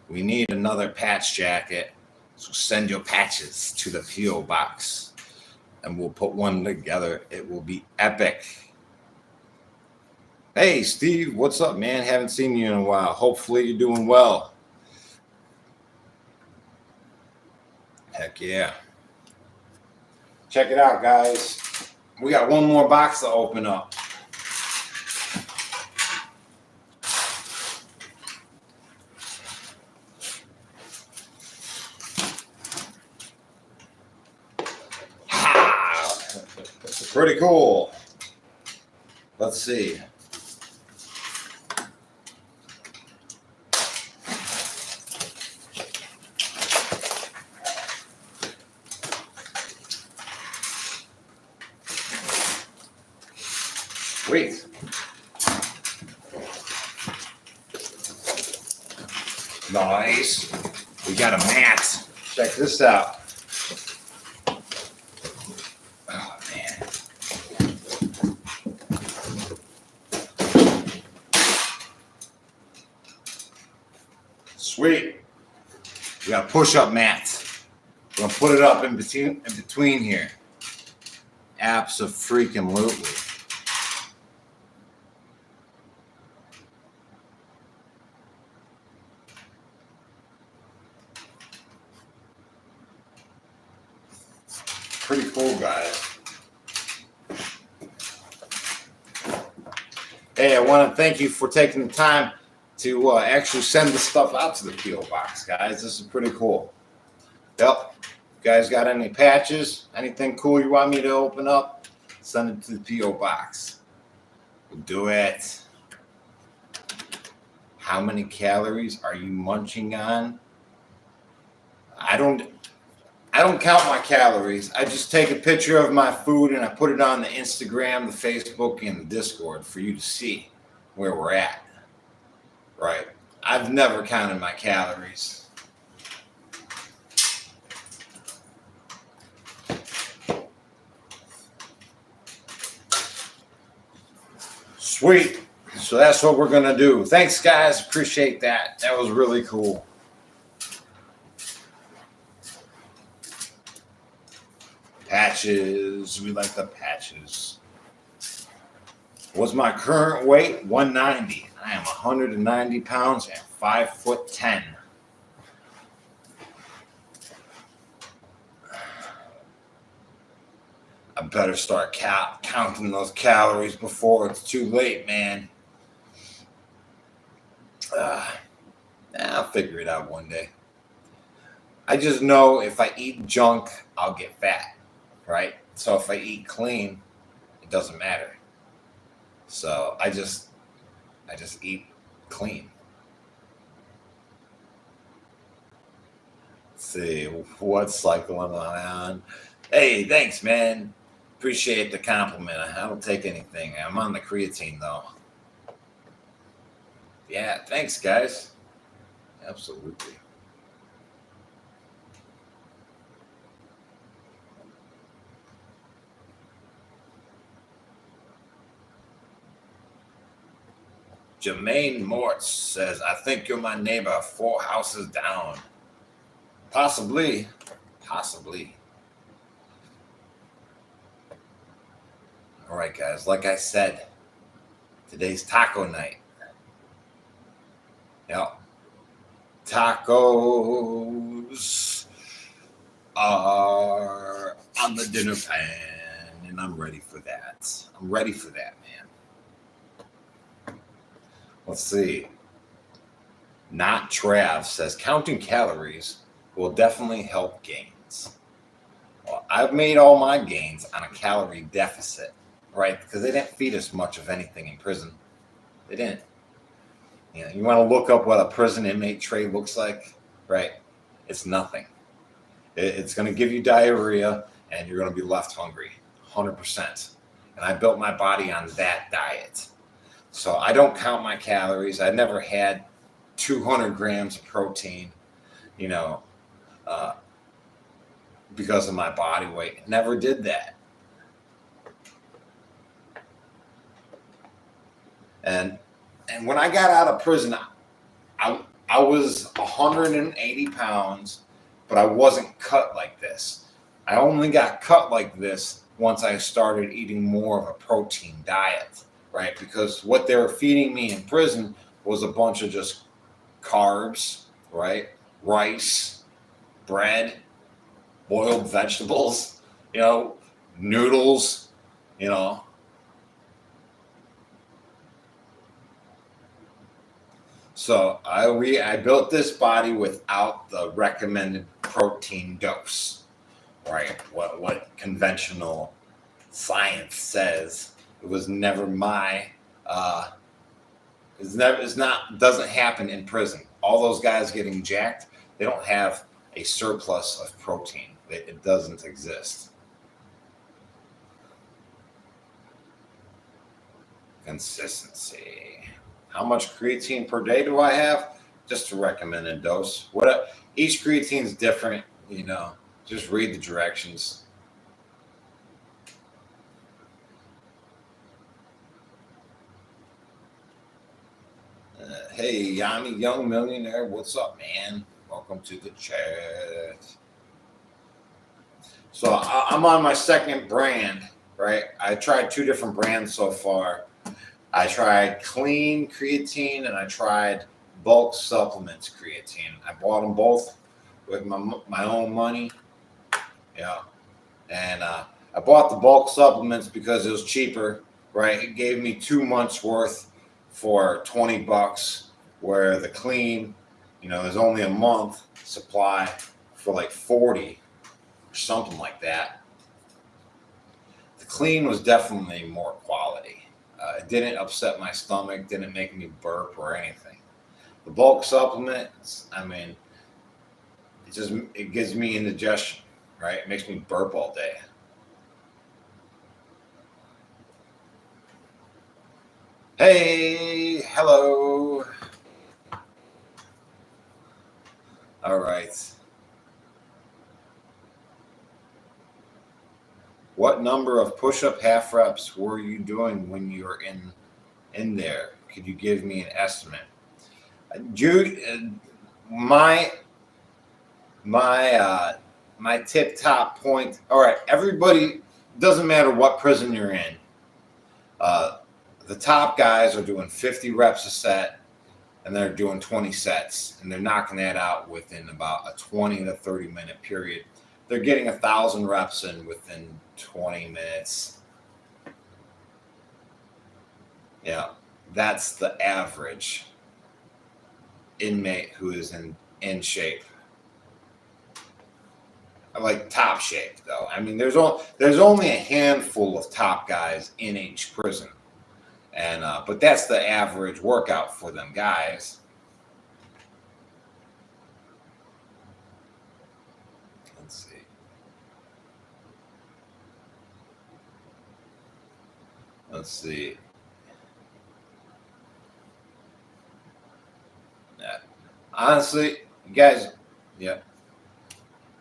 We need another patch jacket. So send your patches to the P.O. box and we'll put one together. It will be epic. Hey, Steve, what's up, man? Haven't seen you in a while. Hopefully you're doing well. Heck yeah. Check it out, guys. We got one more box to open up. Pretty cool. Let's see. Sweet. Nice. We got a mat. Check this out. Oh, man. Sweet. We got push-up mats. We're gonna put it up in between here. Abso-freaking-lutely. Pretty cool, guys. Hey, I want to thank you for taking the time to actually send the stuff out to the P.O. Box, guys. This is pretty cool. Yep. You guys got any patches, anything cool you want me to open up, send it to the P.O. Box. We'll do it. How many calories are you munching on? I don't count my calories. I just take a picture of my food and I put it on the Instagram, the Facebook, and the Discord for you to see where we're at. Right. I've never counted my calories. Sweet. So that's what we're going to do. Thanks, guys. Appreciate that. That was really cool. Patches. We like the patches. What's my current weight? 190. I am 190 pounds and 5'10". I better start counting those calories before it's too late, man. I'll figure it out one day. I just know if I eat junk, I'll get fat, right? So if I eat clean, it doesn't matter. So I just eat clean. Let's see what's cycling on. Hey, thanks, man. Appreciate the compliment. I don't take anything. I'm on the creatine though. Yeah, thanks, guys. Absolutely. Jermaine Mortz says, I think you're my neighbor 4 houses down. Possibly. Possibly. All right, guys. Like I said, today's taco night. Yep. Tacos are on the dinner pan, and I'm ready for that. I'm ready for that, man. Let's see. Not Trav says counting calories will definitely help gains. Well, I've made all my gains on a calorie deficit, right? Because they didn't feed us much of anything in prison. They didn't. You know, you want to look up what a prison inmate tray looks like, right? It's nothing. It's going to give you diarrhea, and you're going to be left hungry, 100%. And I built my body on that diet. So I don't count my calories. I never had 200 grams of protein, because of my body weight. Never did that. And when I got out of prison, I was 180 pounds, but I wasn't cut like this. I only got cut like this once I started eating more of a protein diet. Right, because what they were feeding me in prison was a bunch of just carbs, right? Rice, bread, boiled vegetables, noodles, So I built this body without the recommended protein dose, right? What conventional science says. It was never doesn't happen in prison. All those guys getting jacked, they don't have a surplus of protein. It doesn't exist. Consistency. How much creatine per day do I have? just a recommended dose. What each creatine is different, just read the directions. Hey, Yami, young millionaire, what's up, man? Welcome to the chat. So I'm on my second brand, right? I tried 2 different brands so far. I tried clean creatine and I tried bulk supplements creatine. I bought them both with my own money. Yeah. And I bought the bulk supplements because it was cheaper, right? It gave me 2 months worth for $20, where the clean, there's only a month supply for like 40 or something like that. The clean was definitely more quality. It didn't upset my stomach, didn't make me burp or anything. The bulk supplements, it gives me indigestion, right? It makes me burp all day. Hey, hello. All right. What number of push-up half reps were you doing when you were in there? Could you give me an estimate? My tip top point. All right, everybody, doesn't matter what prison you're in. The top guys are doing 50 reps a set, and they're doing 20 sets, and they're knocking that out within about a 20 to 30 minute period. They're getting 1,000 reps in within 20 minutes. Yeah, that's the average inmate who is in shape. Like top shape, though. There's only a handful of top guys in each prison, and but that's the average workout for them guys. Let's see. Yeah. Honestly, you guys, yeah.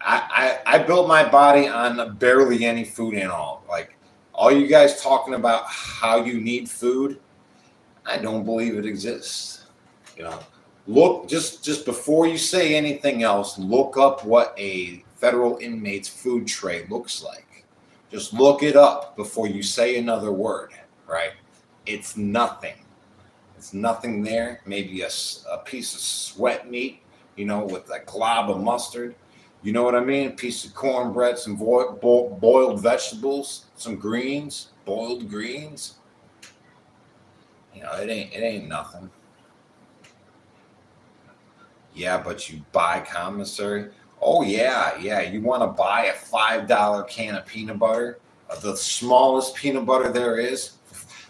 I built my body on barely any food at all. Like all you guys talking about how you need food, I don't believe it exists. Look just before you say anything else, look up what a federal inmate's food tray looks like. Just look it up before you say another word, right? It's nothing. It's nothing there. Maybe a piece of sweat meat, with a glob of mustard. You know what I mean? A piece of cornbread, some boiled vegetables, some greens, boiled greens. It ain't nothing. Yeah, but you buy commissary. Oh yeah. You want to buy a $5 can of peanut butter, the smallest peanut butter there is.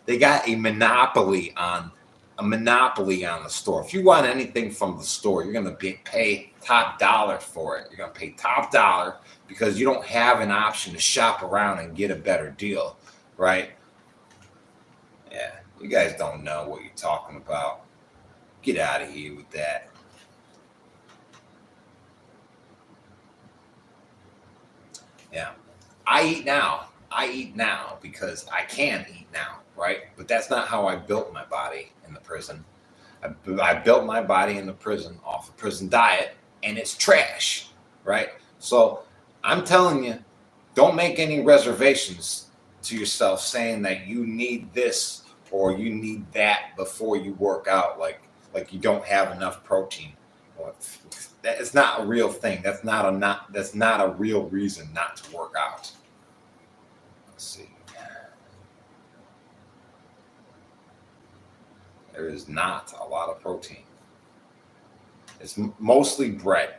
They got a monopoly on the store. If you want anything from the store, you're going to pay top dollar for it. You're going to pay top dollar because you don't have an option to shop around and get a better deal, right? Yeah, you guys don't know what you're talking about. Get out of here with that. Yeah, I eat now because I can eat now, right? But that's not how I built my body in the prison. I built my body in the prison off a prison diet, and it's trash, right? So I'm telling you, don't make any reservations to yourself saying that you need this or you need that before you work out, like you don't have enough protein. That is not a real thing. That's not a real reason not to work out. Let's see. There is not a lot of protein. It's mostly bread.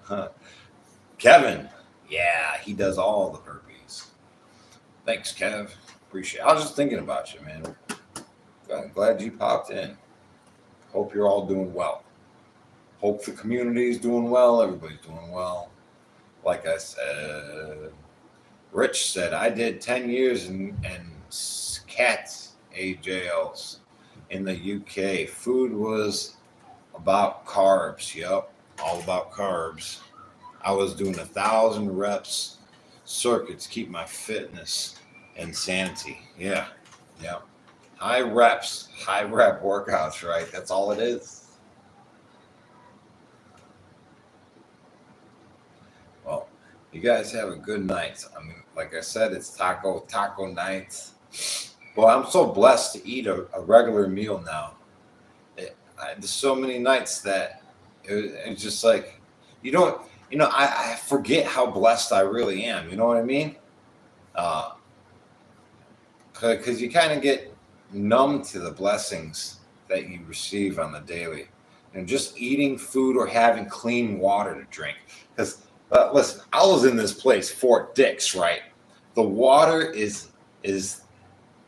Huh. Kevin, yeah, he does all the burpees. Thanks, Kev. Appreciate it. I was just thinking about you, man. Glad you popped in. Hope you're all doing well. Hope the community is doing well. Everybody's doing well. Like I said, Rich said, I did 10 years in CAT jails in the UK. Food was a about carbs. Yep, all about carbs. I was doing 1,000 reps circuits, keep my fitness and sanity. Yeah, yeah. High reps, high rep workouts, right? That's all it is. Well, you guys have a good night. I mean, like I said, it's taco night. Well, I'm so blessed to eat a regular meal now. There's so many nights that it's just like you don't, I forget how blessed I really am. You know what I mean? Because you kind of get numb to the blessings that you receive on the daily, and just eating food or having clean water to drink. Because listen, I was in this place, Fort Dix, right? The water is is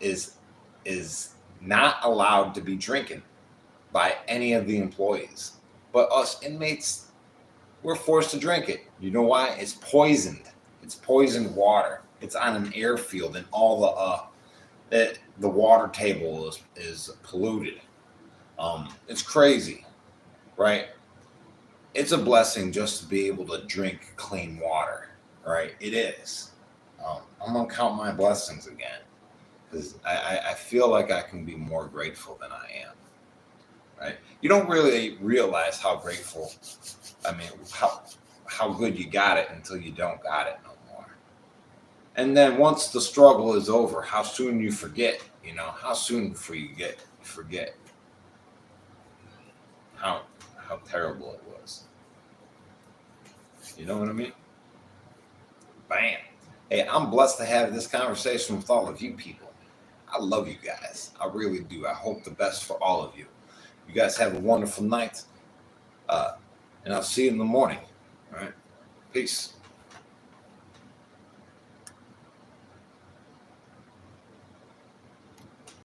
is not allowed to be drinking by any of the employees, but us inmates, we're forced to drink it. You know why? It's poisoned. It's poisoned water. It's on an airfield, and all the water table is polluted. It's crazy, right? It's a blessing just to be able to drink clean water, right? It is. I'm gonna count my blessings again because I feel like I can be more grateful than I am, right? You don't really realize how grateful. I mean, how good you got it until you don't got it no more. And then once the struggle is over, how soon you forget. How soon before you forget how terrible it was. You know what I mean? Bam. Hey, I'm blessed to have this conversation with all of you people. I love you guys. I really do. I hope the best for all of you. You guys have a wonderful night. And I'll see you in the morning. All right. Peace.